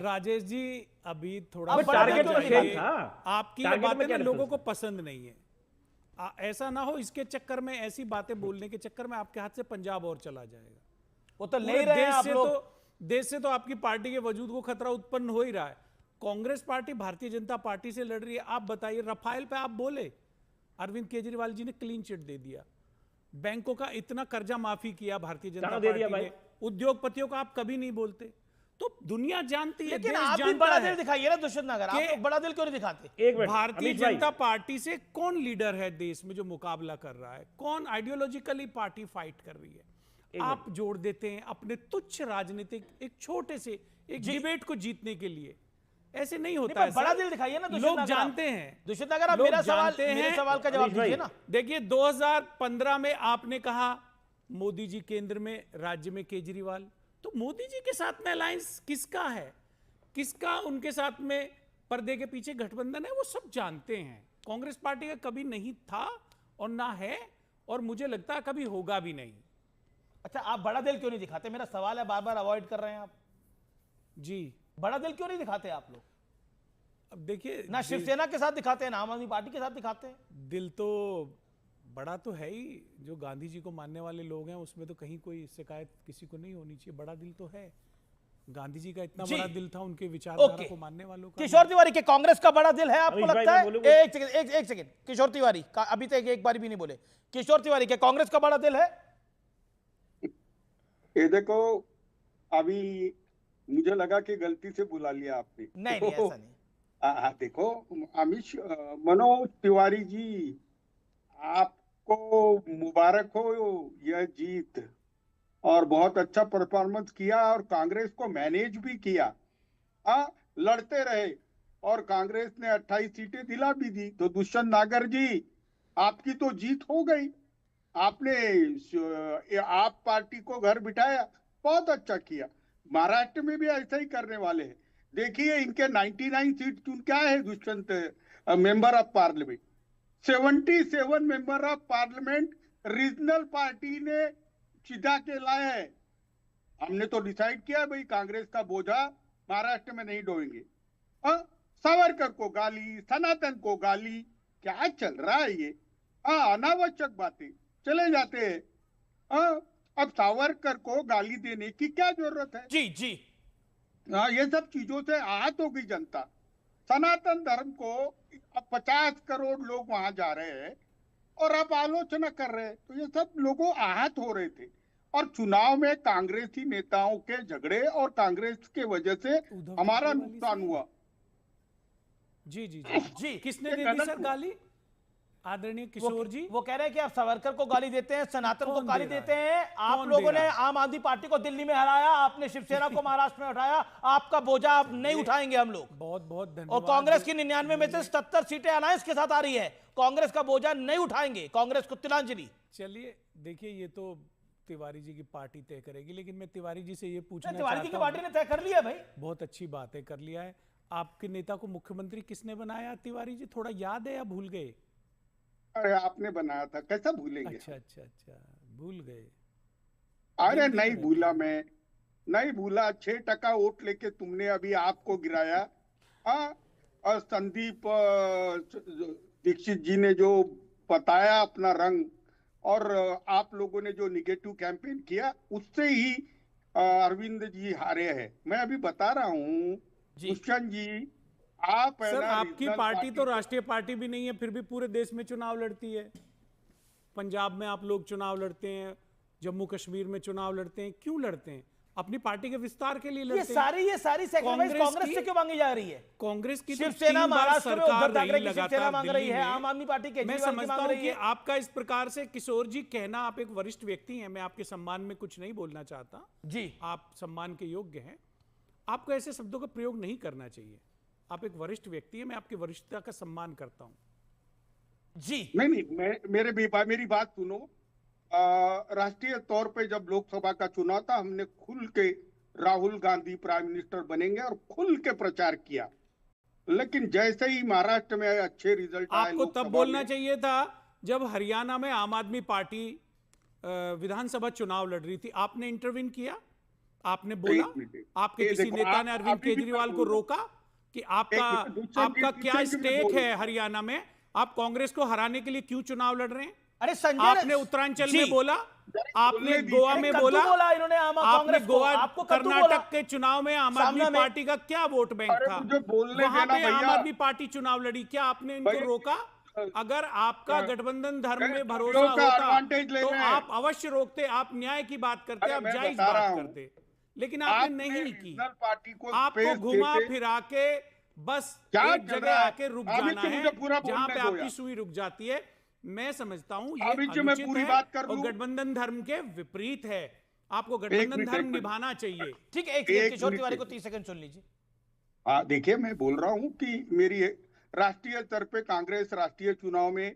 S11: राजेश जी, अभी थोड़ा
S10: टारगेट
S11: आपकी बातें लोगों को पसंद नहीं है। ऐसा ना हो इसके चक्कर में, ऐसी बातें बोलने के चक्कर में आपके हाथ से पंजाब और चला जाएगा।
S1: वो तो ले रहे हैं आप लोग।
S11: देश से तो आपकी पार्टी के वजूद को खतरा उत्पन्न हो ही रहा है। कांग्रेस पार्टी भारतीय जनता पार्टी से लड़ रही है। आप बताइए, रफाल पे आप बोले, अरविंद केजरीवाल जी ने क्लीन चिट दे दिया, बैंकों का इतना कर्जा माफी किया भारतीय जनता पार्टी ने, उद्योगपतियों का आप कभी नहीं बोलते, तो दुनिया जानती है, देश
S1: आप भी बड़ा दिल दिखाइए ना दुष्यंत नागर, आप लोग बड़ा दिल क्यों नहीं दिखाते?
S11: भारतीय जनता पार्टी से कौन लीडर है देश में जो मुकाबला कर रहा है? कौन आइडियोलॉजिकली पार्टी फाइट कर रही है? आप जोड़ देते हैं अपने तुच्छ राजनीतिक एक छोटे से एक डिबेट को जीतने के लिए। ऐसे नहीं होता है।
S1: बड़ा दिल दिखाइए ना।
S11: लोग जानते हैं,
S1: दुष्यंत नागर, आप मेरे सवाल का जवाब दीजिए ना।
S11: देखिए, 2015 में आपने कहा मोदी जी केंद्र में, राज्य में केजरीवाल, तो मोदी जी के साथ में अलायंस किसका है, किसका उनके साथ में पर्दे के पीछे गठबंधन है, वो सब जानते हैं। कांग्रेस पार्टी का कभी नहीं था और ना है, और मुझे लगता है कभी होगा भी नहीं।
S1: अच्छा, आप बड़ा दिल क्यों नहीं दिखाते? मेरा सवाल है, बार बार अवॉइड कर रहे हैं आप
S11: जी।
S1: बड़ा दिल क्यों नहीं दिखाते आप लोग?
S11: अब देखिए
S1: ना शिवसेना के साथ दिखाते हैं ना आम आदमी पार्टी के साथ दिखाते हैं।
S11: दिल तो बड़ा तो है ही, जो गांधी जी को मानने वाले लोग हैं उसमें तो कहीं कोई शिकायत किसी को नहीं होनी चाहिए। बड़ा दिल तो है, गांधी जी का इतना बड़ा दिल था उनके विचारधारा को मानने वालों का।
S1: किशोर तिवारी के कांग्रेस का बड़ा दिल है आपको
S10: अभी
S1: लगता है?
S10: भाई
S1: एक सेकंड किशोर तिवारी का अभी तक एक बार भी नहीं बोले। किशोर तिवारी के कांग्रेस का बड़ा दिल है?
S12: ये देखो, अभी मुझे लगा कि गलती से बुला लिया आपने।
S1: नहीं ऐसा नहीं।
S12: देखो मनोज तिवारी जी, आपको मुबारक हो यह जीत, और बहुत अच्छा परफॉर्मेंस किया और कांग्रेस को मैनेज भी किया। लड़ते रहे और कांग्रेस ने 28 सीटें दिला भी दी। तो दुष्यंत नागर जी, आपकी तो जीत हो गई। आपने आप पार्टी को घर बिठाया, बहुत अच्छा किया। महाराष्ट्र में भी ऐसा ही करने वाले हैं। देखिए इनके 99 सीट चुन क्या है Dushyant member of parliament, 77 member of parliament regional party ने चिढ़ा के लाए हैं। हमने तो डिसाइड किया भाई कांग्रेस का बोझा महाराष्ट्र में नहीं ढोएंगे। सावरकर को गाली, सनातन को गाली, क्या चल रहा है ये? अनावश्यक बातें चले जाते हैं। अब सावरकर को गाली देने की क्या जरूरत है?
S1: जी जी।
S12: ये सब चीजों से आहत हो गई जनता। सनातन धर्म को अब 50 करोड़ लोग वहां जा रहे हैं और आप आलोचना कर रहे हैं, तो ये सब लोगों आहत हो रहे थे। और चुनाव में कांग्रेसी नेताओं के झगड़े और कांग्रेस के वजह से हमारा नुकसान हुआ।
S11: जी जी जी जी। किसने दे दी सर गाली? आदरणीय किशोर जी,
S1: वो कह रहे हैं कि आप सावरकर को गाली देते हैं, सनातन को गाली देते हैं। आप लोगों ने आम आदमी पार्टी को दिल्ली में हराया, आपने शिवसेना को महाराष्ट्र में उठाया, आपका बोझा आप नहीं उठाएंगे हम लोग।
S11: बहुत बहुत धन्यवाद।
S1: और कांग्रेस की 99 में से 77 सीटें अलायंस के साथ आ रही है, कांग्रेस का बोझा नहीं उठाएंगे, कांग्रेस को तिलांजलि।
S11: चलिए देखिए, ये तो तिवारी जी की पार्टी तय करेगी, लेकिन मैं तिवारी जी से ये पूछना
S1: तिवारी जी की
S11: चाहता
S1: पार्टी ने तय कर लिया भाई।
S11: बहुत अच्छी बात है, कर लिया है। आपके नेता को मुख्यमंत्री किसने बनाया तिवारी जी, थोड़ा याद है या भूल गए?
S12: अरे आपने बनाया था, कैसा भूलेंगे?
S11: अच्छा अच्छा अच्छा, भूल गए?
S12: अरे नहीं भूला, मैं नहीं भूला। 6% वोट लेके तुमने अभी आपको गिराया। और संदीप दीक्षित जी ने जो बताया अपना रंग, और आप लोगों ने जो निगेटिव कैंपेन किया, उससे ही अरविंद जी हारे हैं। मैं अभी बता रहा हूँ दुष्यंत जी, आप
S11: सर आपकी पार्टी तो राष्ट्रीय पार्टी भी नहीं है, फिर भी पूरे देश में चुनाव लड़ती है। पंजाब में आप लोग चुनाव लड़ते हैं, जम्मू कश्मीर में चुनाव लड़ते हैं, क्यों लड़ते हैं? अपनी पार्टी के विस्तार के लिए लड़ते हैं।
S1: ये सारी सैक्रिफाइस कांग्रेस से क्यों मांगी जा रही है?
S11: कांग्रेस की
S1: शिवसेना महाराष्ट्र में उद्धव ठाकरे की शिवसेना मांग रही है, आम आदमी पार्टी के
S11: मैं समझता हूं कि आपका इस प्रकार से किशोर जी कहना, आप एक वरिष्ठ व्यक्ति हैं, मैं आपके सम्मान में कुछ नहीं बोलना चाहता
S1: जी,
S11: आप सम्मान के योग्य हैं, आपको ऐसे शब्दों का प्रयोग नहीं करना चाहिए। आप एक वरिष्ठ व्यक्ति हैं, मैं आपकी वरिष्ठता का सम्मान करता हूं
S1: जी।
S12: नहीं, मेरी बात सुनो। राष्ट्रीय तौर पे जब लोकसभा का चुनाव था, हमने खुल के राहुल गांधी प्राइम मिनिस्टर बनेंगे और खुल के प्रचार किया। लेकिन जैसे ही महाराष्ट्र में अच्छे रिजल्ट आए,
S11: आपको तब बोलना चाहिए था जब हरियाणा में आम आदमी पार्टी विधानसभा चुनाव लड़ रही थी। आपने इंटरवीन किया, आपने बोला, आपके किसी नेता ने अरविंद केजरीवाल को रोका कि आपका क्या स्टेक है हरियाणा में, आप कांग्रेस को हराने के लिए क्यों चुनाव लड़ रहे हैं?
S1: अरे संजय,
S11: आपने उत्तरांचल में बोला, आपने गोवा में बोला,
S1: इन्होंने
S11: आपने गोवा, कर्नाटक के चुनाव में आम आदमी पार्टी का क्या वोट बैंक था? वहां पे आम आदमी पार्टी चुनाव लड़ी, क्या आपने इनको रोका? अगर आपका गठबंधन धर्म में भरोसा होता तो आप अवश्य रोकते, आप न्याय की बात करते, आप जायज बात करते, लेकिन आपने नहीं की। आपको घुमा फिरा के बस एक जगह आके रुक जाना है, जहां पे आपकी सुई रुक जाती है। मैं समझता हूं ये अनुचित है और गठबंधन धर्म के विपरीत है। आपको गठबंधन धर्म निभाना चाहिए।
S1: ठीक है, एक किशोर तिवारी को 30 सेकंड सुन लीजिए।
S12: देखिए, मैं बोल रहा हूं कि मेरी राष्ट्रीय स्तर पे कांग्रेस राष्ट्रीय चुनाव में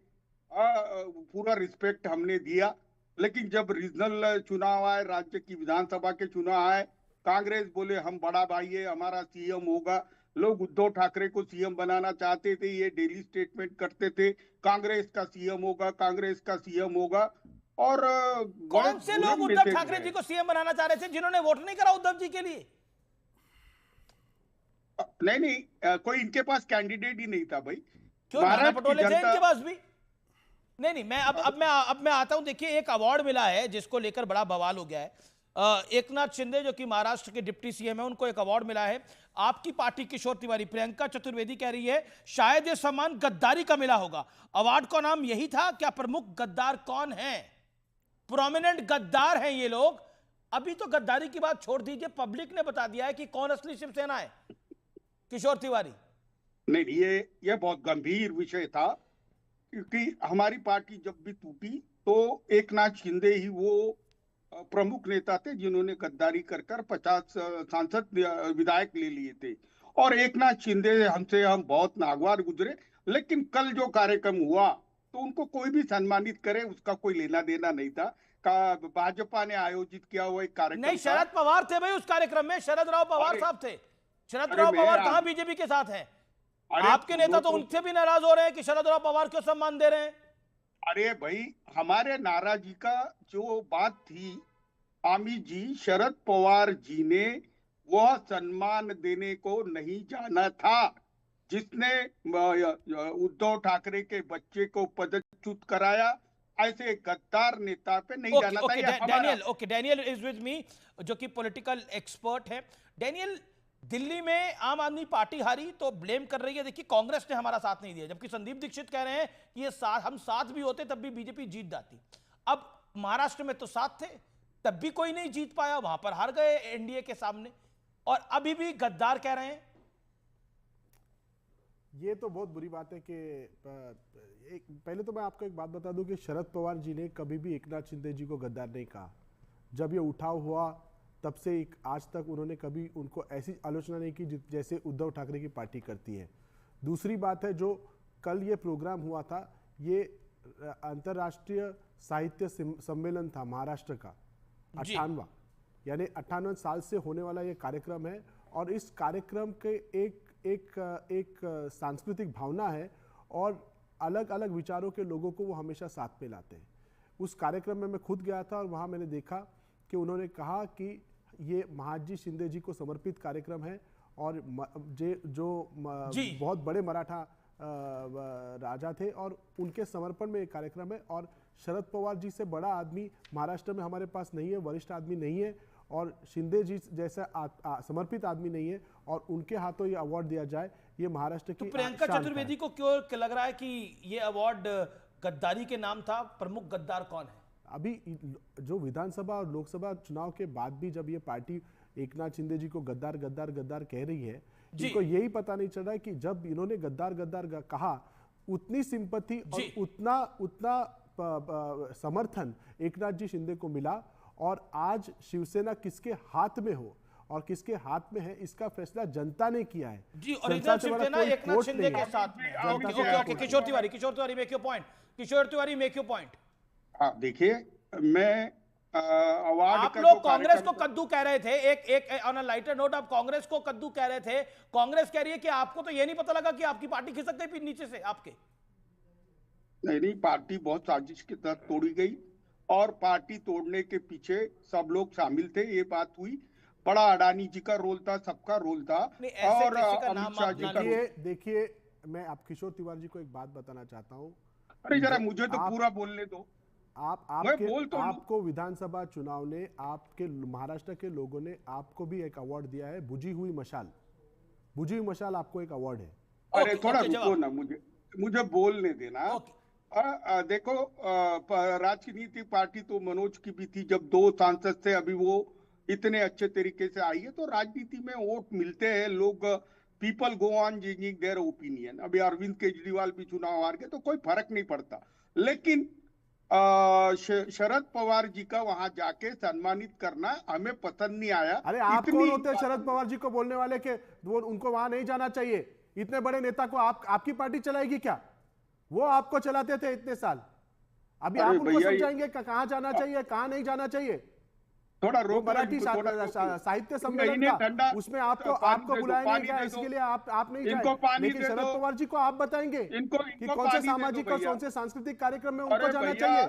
S12: पूरा रिस्पेक्ट हमने दिया, लेकिन जब रीजनल चुनाव आए, राज्य की विधानसभा के चुनाव आए, कांग्रेस बोले हम बड़ा भाई है, हमारा सीएम होगा। लोग उद्धव ठाकरे को सीएम बनाना चाहते थे, ये डेली स्टेटमेंट करते थे, कांग्रेस का सीएम होगा, कांग्रेस का सीएम होगा। और
S1: कौन से लोग उद्धव ठाकरे जी को सीएम बनाना चाह रहे थे जिन्होंने वोट नहीं करा उद्धव जी के लिए?
S12: नहीं, कोई इनके पास कैंडिडेट ही नहीं था भाई।
S1: क्यों, नाना
S12: महाराष्ट्र की
S1: पटोले थे
S12: जनता-
S1: इनके पास भी? नहीं, मैं अब मैं आता हूं। देखिए, एक अवार्ड मिला है जिसको लेकर बड़ा बवाल हो गया है। एकनाथ शिंदे जो कि महाराष्ट्र के डिप्टी सीएम है, उनको एक अवार्ड मिला है। आपकी पार्टी किशोर तिवारी, प्रियंका चतुर्वेदी कह रही है शायद ये सम्मान गद्दारी का मिला होगा। अवार्ड का नाम यही था क्या? प्रमुख गद्दार कौन है? प्रोमिनेंट गद्दार हैं ये लोग। अभी तो गद्दारी की बात छोड़ दीजिए, पब्लिक ने बता दिया है कि कौन असली शिवसेना है। किशोर तिवारी,
S12: नहीं, ये बहुत गंभीर विषय था, क्योंकि हमारी पार्टी जब भी टूटी तो एकनाथ शिंदे ही वो प्रमुख नेता थे जिन्होंने गद्दारी कर 50 सांसद विधायक ले लिए थे। और एकनाथ शिंदे हमसे हम बहुत नागवार गुजरे, लेकिन कल जो कार्यक्रम हुआ तो उनको कोई भी सम्मानित करे उसका कोई लेना देना नहीं था। भाजपा ने आयोजित किया हुआ एक कार्यक्रम
S1: नहीं, शरद पवार थे भाई उस कार्यक्रम में। शरद राव पवार साहब थे। शरद राव पवार कहां बीजेपी के साथ हैं? आपके नेता तो उनसे भी नाराज हो रहे हैं कि शरद राव पवार क्यों सम्मान दे रहे हैं।
S12: अरे भाई, हमारे नाराजी का जो बात थी आमी जी, शरद पवार जी ने वह सम्मान देने को नहीं जाना था जिसने उद्धव ठाकरे के बच्चे को पदच्युत कराया। ऐसे गद्दार नेता पे नहीं जाना था।
S1: डैनियल इज विद मी, जो कि पॉलिटिकल एक्सपर्ट है। डैनियल, दिल्ली में आम आदमी पार्टी हारी तो ब्लेम कर रही है, देखिए कांग्रेस ने हमारा साथ नहीं दिया, जबकि संदीप दीक्षित कह रहे हैं कि ये हम साथ भी होते तब भी बीजेपी जीत जाती। अब महाराष्ट्र में तो साथ थे, तब भी कोई नहीं जीत पाया, वहां पर हार गए एनडीए के सामने, और अभी भी गद्दार कह रहे हैं।
S13: ये तो बहुत बुरी बात है कि पहले तो मैं आपको एक बात बता दूं कि शरद पवार जी ने कभी भी एकनाथ शिंदे जी को गद्दार नहीं कहा। जब ये उठाव हुआ तब से आज तक उन्होंने कभी उनको ऐसी आलोचना नहीं की जैसे उद्धव ठाकरे की पार्टी करती है। दूसरी बात है, जो कल ये प्रोग्राम हुआ था, ये अंतर्राष्ट्रीय साहित्य सम्मेलन था महाराष्ट्र का 58वां, यानी 58 साल से होने वाला ये कार्यक्रम है। और इस कार्यक्रम के एक सांस्कृतिक भावना है और अलग अलग विचारों के लोगों को वो हमेशा साथ में लाते हैं। उस कार्यक्रम में मैं खुद गया था और वहाँ मैंने देखा कि उन्होंने कहा कि ये महादजी शिंदे जी को समर्पित कार्यक्रम है और जो बहुत बड़े मराठा राजा थे और उनके समर्पण में एक कार्यक्रम है। और शरद पवार जी से बड़ा आदमी महाराष्ट्र में हमारे पास नहीं है, वरिष्ठ आदमी नहीं है, और शिंदे जी जैसा समर्पित आदमी नहीं है, और उनके हाथों ये अवार्ड दिया जाए, ये महाराष्ट्र की
S1: प्रियंका चतुर्वेदी को क्यों लग रहा है कि ये अवार्ड गद्दारी के नाम था? प्रमुख गद्दार कौन है?
S13: अभी जो विधानसभा और लोकसभा चुनाव के बाद भी जब ये पार्टी एकनाथ शिंदे जी को गद्दार गद्दार गद्दार कह रही है, इनको यही पता नहीं चल रहा है कि जब इन्होंने गद्दार गद्दार कहा, उतनी सिंपैथी और उतना समर्थन एकनाथ जी शिंदे को मिला। और आज शिवसेना किसके हाथ में हो और किसके हाथ में है, इसका फैसला जनता ने किया है
S1: जी। और शिवसेना एकनाथ शिंदे के साथ में। Okay, Kishore Tiwari make your point. Kishore Tiwari make your point.
S12: देखिए, मैं
S1: आप लोग कांग्रेस को कद्दू कह रहे थे, एक ऑन अ लाइटर नोट, आप कांग्रेस को कद्दू कह रहे थे। कांग्रेस कह रही है कि आपको तो ये नहीं पता लगा कि आपकी पार्टी खिसक गई नीचे से आपके।
S12: नहीं, पार्टी बहुत साजिश के तहत तोड़ी गई और पार्टी तोड़ने के पीछे सब लोग शामिल थे, ये बात हुई। बड़ा अडानी जी का रोल था, सबका रोल था। और अमित शाह जी का।
S13: देखिए, मैं आप किशोर तिवारी जी को एक बात बताना चाहता हूँ।
S12: अरे जरा मुझे तो पूरा बोलने दो।
S13: आपको विधानसभा चुनाव ने, आपके महाराष्ट्र के लोगों ने आपको भी एक अवार्ड दिया है, बुझी हुई मशाल आपको एक अवार्ड है।
S12: अरे थोड़ा रुको ना, मुझे बोलने देना। देखो, राजनीतिक पार्टी तो मनोज की भी थी, जब 2 सांसद थे, अभी वो इतने अच्छे तरीके से आई है। तो राजनीति में वोट मिलते हैं, लोग people go on changing their opinion. अभी अरविंद केजरीवाल भी चुनाव हार गए तो कोई फर्क नहीं पड़ता, लेकिन शरद पवार जी का वहां जाके सम्मानित करना हमें पसंद नहीं आया।
S13: अरे आप कौन होते हैं शरद पवार जी को बोलने वाले के वो उनको वहां नहीं जाना चाहिए? इतने बड़े नेता को आपकी पार्टी चलाएगी क्या? वो आपको चलाते थे इतने साल, अभी आप उनको समझाएंगे कहां जाना चाहिए, कहां नहीं जाना चाहिए?
S12: थोड़ा
S13: मराठी साहित्य सम्मेलन था, उसमें आपको बुलाया नहीं गया, इसके लिए आप नहीं जाए। लेकिन शरद पवार जी को आप बताएंगे कि कौन से सामाजिक और कौन से सांस्कृतिक कार्यक्रम में उनको जाना चाहिए।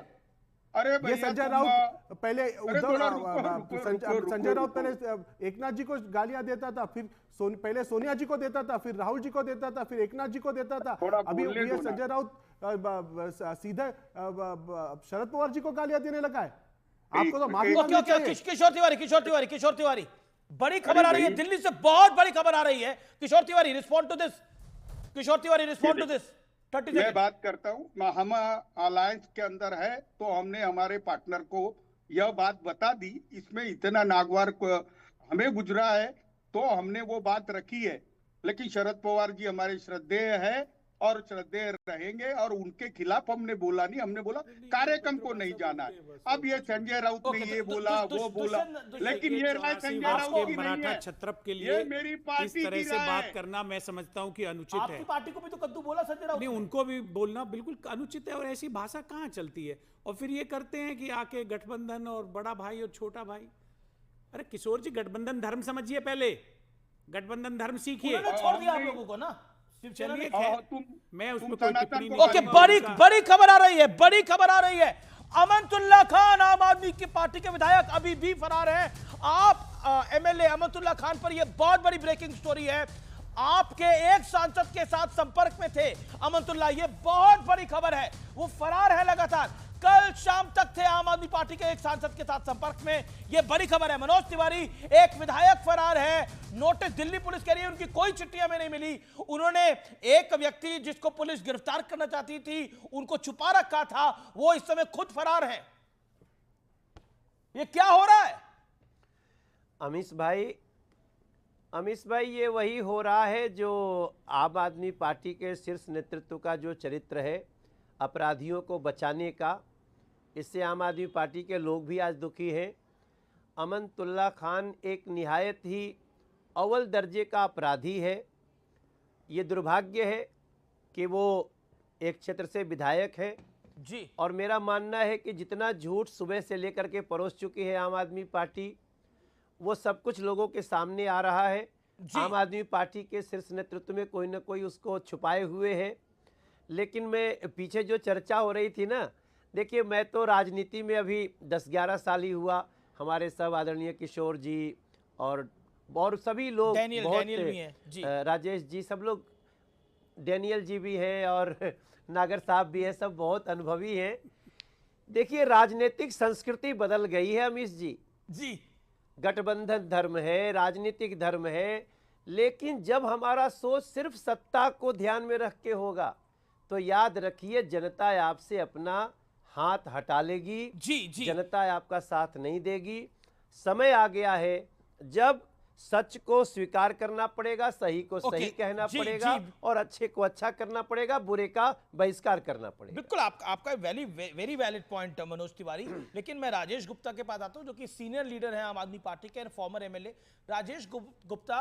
S12: अरे
S13: ये
S12: भैया
S13: संजय
S12: तुम,
S13: राउत पहले
S12: अरे थोड़ा रुको,
S13: संजय राउत पहले एकनाथ जी को गालियां देता था, फिर पहले सोनिया जी को देता था, फिर राहुल जी को देता था, फिर एकनाथ जी को देता था। अभी ये संजय राउत सीधे शरद पवार जी को गालियां देने लगा है। आपको तो माफी मांगनी चाहिए।
S1: किशोर तिवारी बड़ी खबर आ रही है दिल्ली से, बहुत बड़ी खबर आ रही है। किशोर तिवारी रिस्पॉन्ड टू दिस। 30
S12: मैं
S1: सेकंड।
S12: बात करता हूँ। हम अलायंस के अंदर है तो हमने हमारे पार्टनर को यह बात बता दी। इसमें इतना नागवार हमें गुजरा है तो हमने वो बात रखी है, लेकिन शरद पवार जी हमारे श्रद्धेय है और श्रद्धेय रहेंगे, और उनके खिलाफ हमने बोला नहीं। हमने बोला कार्यक्रम को नहीं जाना है। अब ये संजय राउत ने ये बोला, वो बोला, लेकिन ये राय संजय राउत की नहीं है।
S11: छत्रप के लिए
S12: ये मेरी पार्टी
S11: इस तरह
S12: की
S11: से
S12: राय
S11: बात
S12: है।
S11: करना मैं समझता हूं कि अनुचित
S1: आपकी
S11: है।
S1: पार्टी को भी तो कद्दू बोला संजय राउत
S11: नहीं,
S1: ने।
S11: उनको भी बोलना बिल्कुल अनुचित है, और ऐसी भाषा कहाँ चलती है। और फिर ये करते हैं कि आके गठबंधन और बड़ा भाई और छोटा भाई। अरे किशोर जी, गठबंधन धर्म समझिए, पहले गठबंधन धर्म सीखिए।
S1: उन्होंने छोड़ दिया आप लोगों को ना।
S11: चलिए, मैं उसमें कोई
S12: सनातन
S11: टिप्पणी नहीं
S1: ओके,
S11: करूंगा।
S1: बड़ी खबर आ रही है। अमनतुल्ला खान आम आदमी की पार्टी के विधायक अभी भी फरार हैं। आप एमएलए अमनतुल्ला खान पर यह बहुत बड़ी ब्रेकिंग स्टोरी है। आपके एक सांसद के साथ संपर्क में थे अमनतुल्ला, यह बहुत बड़ी खबर है। वो फरार है लगातार। कल शाम तक थे आम आदमी पार्टी के एक सांसद के साथ संपर्क में। यह बड़ी खबर है। मनोज तिवारी, एक विधायक फरार है। नोटिस दिल्ली पुलिस कह रही है उनकी कोई चिट्ठी हमें नहीं मिली। उन्होंने एक व्यक्ति जिसको पुलिस गिरफ्तार करना चाहती थी उनको छुपा रखा था, वो इस समय खुद फरार है। ये क्या हो रहा है?
S9: अमीश भाई, ये वही हो रहा है जो आम आदमी पार्टी के शीर्ष नेतृत्व का जो चरित्र है, अपराधियों को बचाने का। इससे आम आदमी पार्टी के लोग भी आज दुखी हैं। अमनतुल्ला खान एक निहायत ही अव्वल दर्जे का अपराधी है। ये दुर्भाग्य है कि वो एक क्षेत्र से विधायक है
S1: जी।
S9: और मेरा मानना है कि जितना झूठ सुबह से लेकर के परोस चुकी है आम आदमी पार्टी, वो सब कुछ लोगों के सामने आ रहा है। आम आदमी पार्टी के शीर्ष नेतृत्व में कोई ना कोई उसको छुपाए हुए है। लेकिन मैं पीछे जो चर्चा हो रही थी ना, देखिए, मैं तो राजनीति में अभी 10-11 साल ही हुआ। हमारे सब आदरणीय किशोर जी और सभी लोग,
S1: डैनियल भी हैं जी,
S9: राजेश जी, सब लोग, डैनियल जी भी हैं और नागर साहब भी हैं, सब बहुत अनुभवी हैं। देखिए, राजनीतिक संस्कृति बदल गई है अमीश जी। गठबंधन धर्म है, राजनीतिक धर्म है, लेकिन जब हमारा सोच सिर्फ सत्ता को ध्यान में रख के होगा तो याद रखिए, जनता आपसे अपना हाथ हटा लेगी।
S1: जी।
S9: जनता आपका साथ नहीं देगी। समय आ गया है जब सच को स्वीकार करना पड़ेगा, सही को सही कहना पड़ेगा, और अच्छे को अच्छा करना पड़ेगा, बुरे का बहिष्कार करना पड़ेगा।
S1: बिल्कुल, आपका very valid point Manoj Tiwari. लेकिन मैं राजेश गुप्ता के पास आता हूं, जो कि सीनियर लीडर हैं आम आदमी पार्टी के, फॉर्मर एमएलए। राजेश गुप्ता,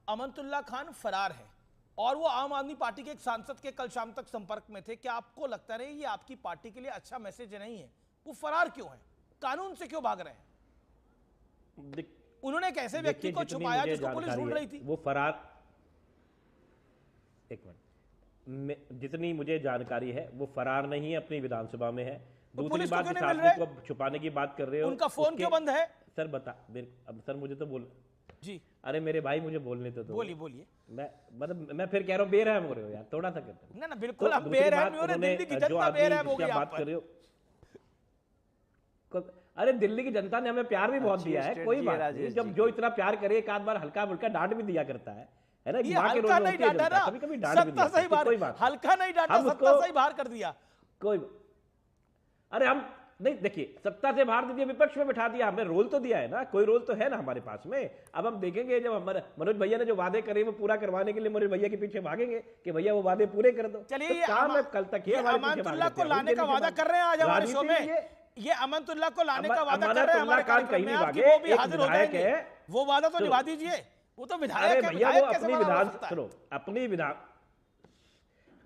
S1: अमनतुल्ला खान फरार है और वो आम आदमी पार्टी के एक सांसद के कल शाम तक संपर्क में थे। क्या आपको लगता है ये आपकी पार्टी के लिए अच्छा मैसेज नहीं है? वो फरार क्यों है? कानून से क्यों भाग रहे हैं? उन्होंने एक ऐसे व्यक्ति को छुपाया जिसको पुलिस ढूंढ रही थी।
S10: वो फरार, एक मिनट, जितनी मुझे जानकारी है वो फरार नहीं है, अपनी विधानसभा में है। दूसरी बात, जिस आदमी को छुपाने की बात कर रहे हो,
S1: उनका फोन क्यों बंद है?
S10: सर बता, अब सर मुझे तो बोल
S1: जी।
S10: अरे मेरे भाई, मुझे बोलने तो दो।
S1: बोलिए।
S10: मैं फिर कह रहा हूँ, बेरहम हो रहे हो यार, थोड़ा सा करते।
S1: ना बिल्कुल, आप बेरहम हो रहे, दिल्ली की जनता बेरहम हो गई आप
S10: बात कर रहे हो। अरे दिल्ली की जनता ने हमें प्यार भी बहुत दिया है, कोई बात नहीं। जब जो इतना प्यार करे, एक आध बार हल्का फुल्का डांट भी दिया करता है ना।
S1: ये हल्का नहीं डांटा ना,
S10: कभी डांट भी दिया,
S1: सही बात,
S10: कोई बात,
S1: हल्का नहीं डांटा, सत्ता से ही बाहर कर दिया।
S10: कोई, अरे हम नहीं, देखिए, सत्ता से बाहर दीजिए, विपक्ष में बिठा दिया, हमें रोल तो दिया है ना, कोई रोल तो है ना हमारे पास में। अब हम देखेंगे, जब हमारे मनोज भैया ने जो वादे करे वो पूरा करवाने के लिए मनोज भैया के पीछे भागेंगे कि भैया वो वादे पूरे कर दो।
S1: चलिए,
S10: काम है कल तक
S1: अमनतुल्ला को लाने का वादा कर रहे हैं आज हमारे शो में। ये अमनतुल्ला को लाने का वादा कर रहे हैं हमारे कार्यक्रम में, आपकी वो भी हाजिर हो जाएंगे। वो वादा तो निभा दीजिए, वो तो विधायक है।
S10: भैया वो अपनी विधान, सुनो, अपनी विधान,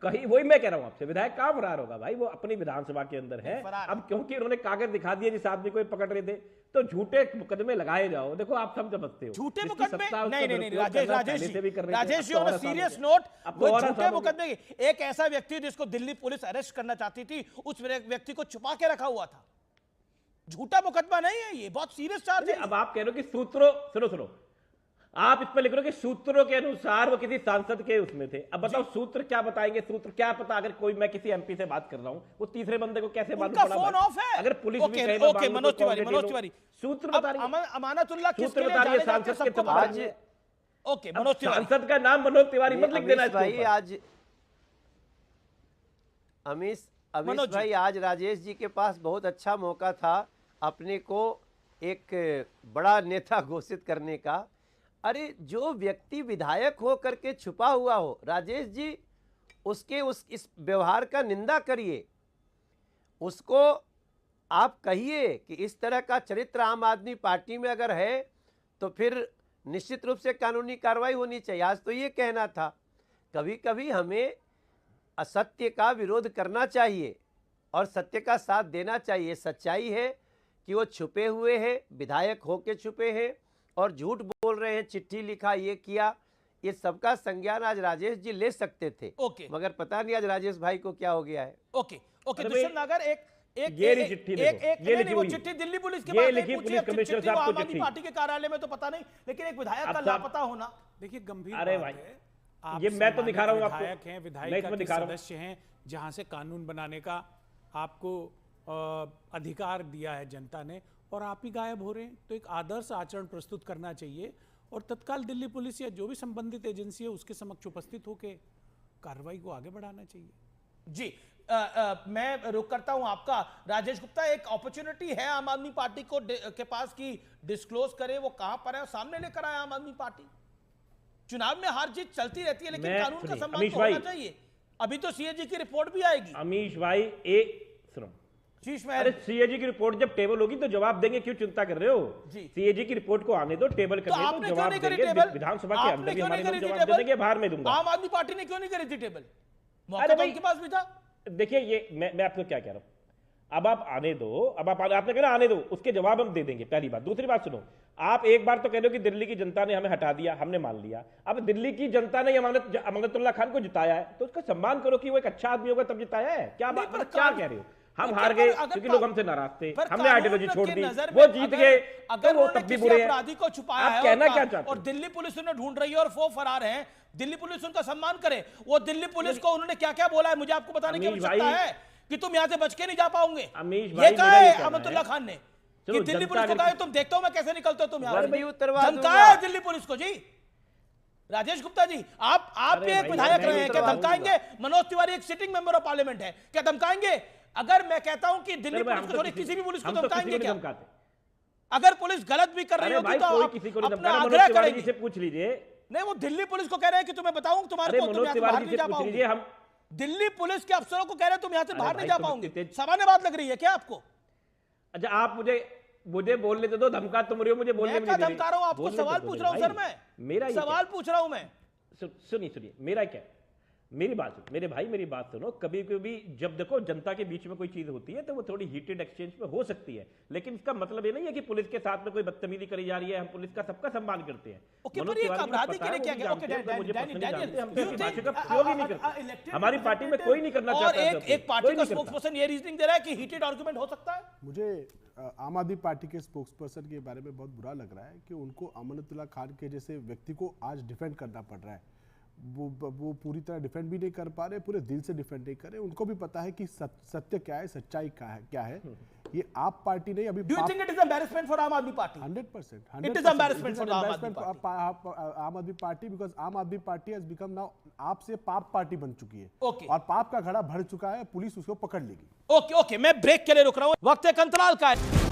S10: कहीं वही मैं कह रहा हूं आपसे, विधायक कहां फरार होगा भाई? वो अपनी विधानसभा के अंदर है। अब क्योंकि उन्होंने कागज दिखा दिए जिस आदमी को पकड़ रहे थे, तो झूठे मुकदमे लगाए जाओ। देखो, आप सब समझते हो
S1: झूठे मुकदमे नहीं, Rajesh ji, on a serious note, वो झूठे मुकदमे, एक ऐसा व्यक्ति जिसको दिल्ली पुलिस अरेस्ट करना चाहती थी, उस व्यक्ति को छुपा के रखा हुआ था। झूठा मुकदमा नहीं है, ये बहुत सीरियस चार्ज है।
S10: अब आप कह रहे हो कि सूत्रों, सुनो, आप इस पर लिख रहे हो कि सूत्रों के अनुसार वो किसी सांसद के उसमें थे। अब बताओ सूत्र क्या बताएंगे? सूत्र क्या पता, अगर कोई मैं किसी एमपी से बात कर रहा हूं, वो तीसरे बंदे को कैसे मालूम पड़ा?
S1: फोन ऑफ है।
S10: अगर पुलिस भी कहे
S1: ओके, मनोज तिवारी
S10: सूत्र बता रही है,
S1: अमानतुल्लाह किसके लिए
S10: बता रही है
S1: जाने
S10: सांसद
S1: सबको
S10: के
S1: आज। ओके, मनोज तिवारी,
S10: सांसद का नाम मनोज तिवारी मत लिख देना
S9: भाई। आज अमीश भाई, आज राजेश जी के पास बहुत अच्छा मौका था अपने को एक बड़ा नेता घोषित करने का। अरे जो व्यक्ति विधायक हो करके छुपा हुआ हो, राजेश जी उसके इस व्यवहार का निंदा करिए, उसको आप कहिए कि इस तरह का चरित्र आम आदमी पार्टी में अगर है तो फिर निश्चित रूप से कानूनी कार्रवाई होनी चाहिए। आज तो ये कहना था, कभी कभी हमें असत्य का विरोध करना चाहिए और सत्य का साथ देना चाहिए। सच्चाई है कि वो छुपे हुए हैं, विधायक होके छुपे हैं और झूठ बोल रहे हैं, चिट्ठी लिखा, ये किया, ये सबका संज्ञान आज राजेश जी ले सकते थे।
S1: ओके,
S9: मगर पता नहीं आज राजेश भाई को क्या हो गया है।
S1: ओके, दुष्यंत नागर, वो चिट्ठी दिल्ली पुलिस के पास नहीं पूछी, चिट्ठी आम आदमी पार्टी के कार्यालय में तो पता नहीं, लेकिन एक विधायक का लापता होना,
S11: देखिए गंभीर
S10: बात
S11: है।
S10: ये मैं तो दिखा रहा हूं आपको,
S11: विधायक हैं, विधायिका के सदस्य हैं, जहां से कानून बनाने का आपको अधिकार दिया है जनता ने, और आप ही गायब हो रहे हैं। तो एक आदर्श आचरण प्रस्तुत करना चाहिए और तत्काल दिल्ली पुलिस या जो भी संबंधित एजेंसी है उसके समक्ष उपस्थित होकर कार्रवाई को आगे बढ़ाना चाहिए।
S1: जी, मैं रुक करता हूं आपका। राजेश गुप्ता, एक अपॉर्चुनिटी है आम आदमी पार्टी को के पास कि डिस्क्लोज करे वो कहां पर है, सामने लेकर आए आम आदमी पार्टी। चुनाव में हार जीत चलती रहती है, लेकिन कानून का सम्मान तो होना चाहिए। अभी तो सीएजी की रिपोर्ट भी आएगी।
S10: अमीश भाई, सुनो,
S1: अरे
S10: सीएजी की रिपोर्ट जब टेबल होगी तो जवाब देंगे, क्यों चिंता कर रहे हो? सीएजी की रिपोर्ट को आने दो, टेबल करने दो, जवाब देंगे। विधानसभा के अंदर भी हमारे लोग जवाब दे देंगे, बाहर में दूंगा।
S1: आम आदमी पार्टी ने क्यों नहीं करी थी टेबल? मौका तो उनके पास भी था।
S10: देखिए, ये मैं आपको क्या कह रहा हूं, अब आप आने दो, अब आपने कहा आने दो, उसके जवाब हम दे देंगे, पहली बात। दूसरी बात सुनो, आप एक बार तो कह रहे हो कि दिल्ली की जनता ने हमें हटा दिया, हमने मान लिया। अब दिल्ली की जनता ने अमानतुल्लाह खान को जिताया है, तो उसका सम्मान करो कि वो एक अच्छा आदमी होगा तब जिताया है। क्या बात, क्या कह रहे हो? हम हार गए क्योंकि लोग हमसे नाराज थे, हमने आइडियोलॉजी छोड़ दी, वो जीत गए,
S1: अगर
S10: वो तब भी बुरे हैं।
S1: अपराधी को छुपाया है,
S10: कहना क्या चाहते
S1: और दिल्ली पुलिस उन्हें ढूंढ रही है और वो फरार है, दिल्ली पुलिस उनका सम्मान करे। वो दिल्ली पुलिस को उन्होंने क्या क्या बोला है मुझे आपको बताने की आवश्यकता है कि तुम यहां से बच के नहीं जा पाओगे। ये कहा है अमानतुल्लाह खान ने कि दिल्ली पुलिस को कहा तुम देखते हो मैं कैसे निकलते हो तुम यहां से। धमकाया है दिल्ली पुलिस को। जी राजेश गुप्ता जी, आप भी एक विधायक रहे हैं, क्या धमकाएंगे? मनोज तिवारी एक सिटिंग मेंबर ऑफ पार्लियामेंट है, क्या धमकाएंगे? अगर मैं कहता हूं कि दिल्ली पुलिस को छोड़ी किसी भी पुलिस को धमकाएंगे क्या? अगर पुलिस गलत भी कर रही होगी तो अपना आग्रह करेंगे।
S10: पूछ लीजिए।
S1: नहीं, वो दिल्ली पुलिस को कह रहे हैं कि तुम्हें बताऊं तुम्हारे को तुम यहां से बाहर नहीं जा पाओगे।
S10: हम
S1: दिल्ली पुलिस के अफसरों को कह रहे हैं तुम यहां से बाहर नहीं जा पाओगे। सामान्य बात लग रही है क्या आपको?
S10: अच्छा, आप मुझे बोलने दे दो, धमका तुम रहे हो, मुझे बोलने नहीं दे रहे।
S1: धमका रहा हूं आपको, सवाल पूछ रहा हूं सर, मैं
S10: मेरा
S1: सवाल पूछ रहा हूं मैं।
S10: सुनिए, मेरा क्या, मेरी बात सुनो, मेरे भाई मेरी बात सुनो। कभी कभी जब देखो जनता के बीच में कोई चीज होती है तो वो थोड़ी हीटेड एक्सचेंज में हो सकती है, लेकिन इसका मतलब ये नहीं है कि पुलिस के साथ में कोई बदतमीजी करी जा रही है। हम पुलिस का सबका सम्मान करते हैं। हमारी पार्टी में कोई नहीं करना चाहता।
S1: एक पार्टी का स्पोक्सपर्सन ये रीजनिंग दे रहा है कि हीटेड आर्गुमेंट हो सकता है।
S13: मुझे आम आदमी पार्टी के स्पोक्सपर्सन के बारे में बहुत बुरा लग रहा है कि उनको अमानतुल्लाह खान के जैसे व्यक्ति को आज डिफेंड करना पड़ रहा है। वो पूरी तरह डिफेंड भी नहीं कर पा रहे, पूरे दिल से डिफेंड नहीं कर रहे। उनको भी पता है कि सत्य क्या है, सच्चाई क्या है। ये आप पार्टी नहीं, अभी
S1: Do you think it is embarrassment for आम आदमी party?
S13: 100%.
S1: It is embarrassment for आम
S13: आदमी पार्टी because आम आदमी पार्टी has become now आपसे पाप पार्टी बन चुकी है।
S1: Okay.
S13: और पाप का घड़ा भर चुका है, पुलिस उसको पकड़ लेगी।
S1: ओके, मैं ब्रेक के लिए रुक रहा हूं, वक्त एक अंतराल का है।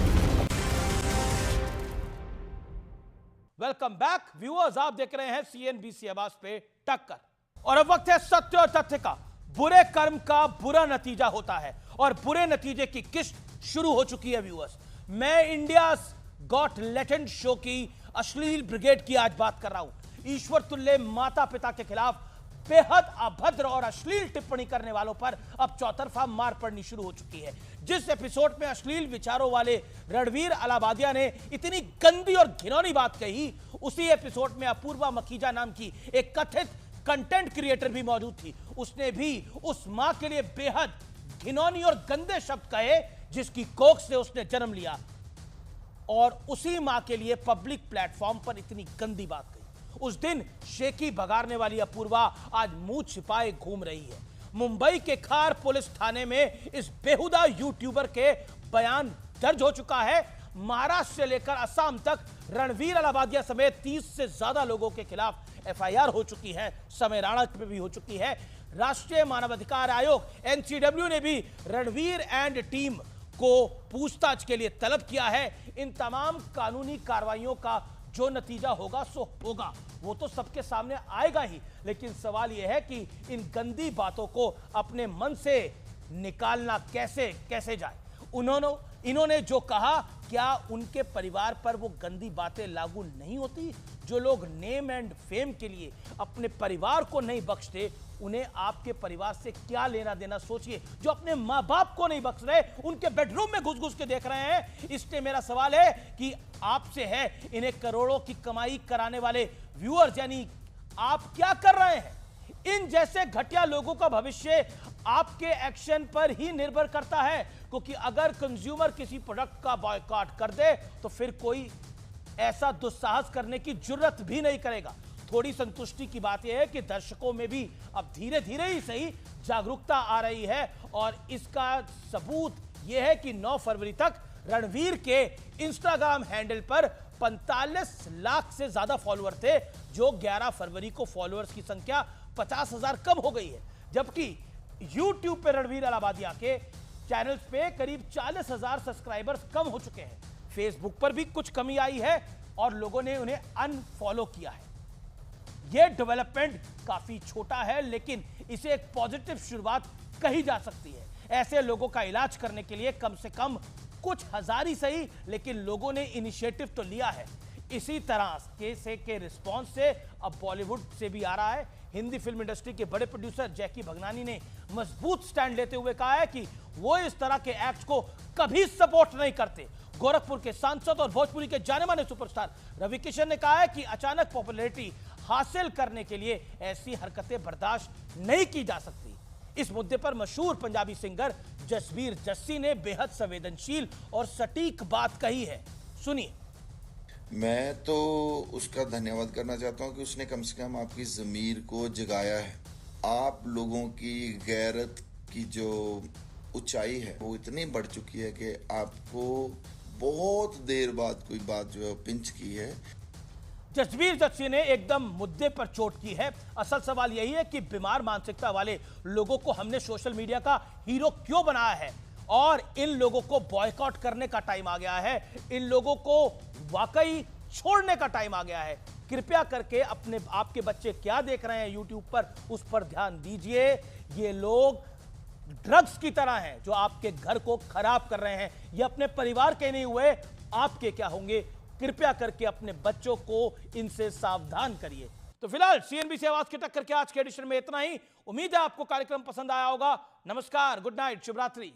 S1: वेलकम बैक व्यूअर्स, आप देख रहे हैं CNBC आवाज पे टक्कर, और अब वक्त है सत्य और तथ्य का। बुरे कर्म का बुरा नतीजा होता है और बुरे नतीजे की किस्त शुरू हो चुकी है व्यूअर्स। मैं इंडिया गॉट लेटेंट शो की अश्लील ब्रिगेड की आज बात कर रहा हूं। ईश्वर तुल्य माता पिता के खिलाफ बेहद अभद्र और अश्लील टिप्पणी करने वालों पर अब चौतरफा मार पड़नी शुरू हो चुकी है। जिस एपिसोड में अश्लील विचारों वाले रणवीर अलाहाबादिया ने इतनी गंदी और घिनौनी बात कही, उसी एपिसोड में अपूर्वा मखीजा नाम की एक कथित कंटेंट क्रिएटर भी मौजूद थी। उसने भी उस मां के लिए बेहद घिनौनी और गंदे शब्द कहे जिसकी कोख से उसने जन्म लिया, और उसी मां के लिए पब्लिक प्लेटफॉर्म पर इतनी गंदी बात कही। उस दिन शेखी भगाड़ने वाली अपूर्वा आज मुंह छिपाए घूम रही है। मुंबई के खार पुलिस थाने में इस बेहुदा यूट्यूबर के बयान दर्ज हो चुका है। महाराष्ट्र से लेकर असम तक रणवीर अलाहाबादिया समेत 30 से ज्यादा लोगों के खिलाफ एफआईआर हो चुकी है। समय राणा पे भी हो चुकी है। राष्ट्रीय मानवाधिकार आयोग एनसीडब्ल्यू ने भी रणवीर एंड टीम को पूछताछ के लिए तलब किया है। इन तमाम कानूनी कार्रवाइयों का जो नतीजा होगा सो होगा, वो तो सबके सामने आएगा ही। लेकिन सवाल यह है कि इन गंदी बातों को अपने मन से निकालना कैसे जाए। इन्होंने जो कहा, क्या उनके परिवार पर वो गंदी बातें लागू नहीं होती? जो लोग नेम एंड फेम के लिए अपने परिवार को नहीं बख्शते, उन्हें आपके परिवार से क्या लेना देना? सोचिए, जो अपने माँ बाप को नहीं बख्श रहे, उनके बेडरूम में घुस घुस के देख रहे हैं। इसलिए मेरा सवाल है कि आपसे है, इन्हें करोड़ों की कमाई कराने वाले व्यूअर्स, यानी आप क्या कर रहे हैं? इन जैसे घटिया लोगों का भविष्य आपके एक्शन पर ही निर्भर करता है, क्योंकि अगर कंज्यूमर किसी प्रोडक्ट का बॉयकॉट कर दे तो फिर कोई ऐसा दुस्साहस करने की जुर्रत भी नहीं करेगा। थोड़ी संतुष्टि की बात यह है कि दर्शकों में भी अब धीरे धीरे ही सही जागरूकता आ रही है, और इसका सबूत यह है कि 9 फरवरी तक रणवीर के इंस्टाग्राम हैंडल पर 45 लाख से ज्यादा फॉलोअर थे, जो 11 फरवरी को फॉलोअर्स की संख्या 50,000 कम हो गई है। जबकि यूट्यूब पे रणवीर अलाहाबादिया के चैनल्स पे करीब 40,000 सब्सक्राइबर्स कम हो चुके हैं। फेसबुक पर भी कुछ कमी आई है और लोगों ने उन्हें अनफॉलो किया है। यह डेवलपमेंट काफी छोटा है, लेकिन इसे एक पॉजिटिव शुरुआत कही जा सकती है। ऐसे लोगों का इलाज करने के लिए कम से कम कुछ हजार ही सही, लेकिन लोगों ने इनिशिएटिव तो लिया है। इसी तरह के रिस्पॉन्स से अब बॉलीवुड से भी आ रहा है। हिंदी फिल्म इंडस्ट्री के बड़े प्रोड्यूसर जैकी भगनानी ने मजबूत स्टैंड लेते हुए कहा है कि वो इस तरह के एक्ट को कभी सपोर्ट नहीं करते। गोरखपुर के सांसद और भोजपुरी के जाने माने सुपरस्टार रवि किशन ने कहा है कि अचानक पॉपुलैरिटी हासिल करने के लिए ऐसी हरकतें बर्दाश्त नहीं की जा सकती। इस मुद्दे पर मशहूर पंजाबी सिंगर जसबीर जस्सी ने बेहद संवेदनशील और सटीक बात कही है। सुनिए।
S14: मैं तो उसका धन्यवाद करना चाहता हूं कि उसने कम से कम आपकी ज़मीर को जगाया है। आप लोगों की गैरत की जो ऊंचाई है वो इतनी बढ़ चुकी है कि आपको बहुत देर बाद कोई बात जो है पिंच की है।
S1: जसबीर जस्सी ने एकदम मुद्दे पर चोट की है। असल सवाल यही है कि बीमार मानसिकता वाले लोगों को हमने सोशल मीडिया का हीरो क्यों बनाया है, और इन लोगों को बॉयकॉट करने का टाइम आ गया है। इन लोगों को वाकई छोड़ने का टाइम आ गया है। कृपया करके अपने आपके बच्चे क्या देख रहे हैं यूट्यूब पर, उस पर ध्यान दीजिए। ये लोग ड्रग्स की तरह हैं जो आपके घर को खराब कर रहे हैं। ये अपने परिवार के नहीं हुए, आपके क्या होंगे? कृपया करके अपने बच्चों को इनसे सावधान करिए। तो फिलहाल सीएनबीसी आवाज की टक्कर के आज के एडिशन में इतना ही। उम्मीद है आपको कार्यक्रम पसंद आया होगा। नमस्कार, गुड नाइट, शुभ रात्रि।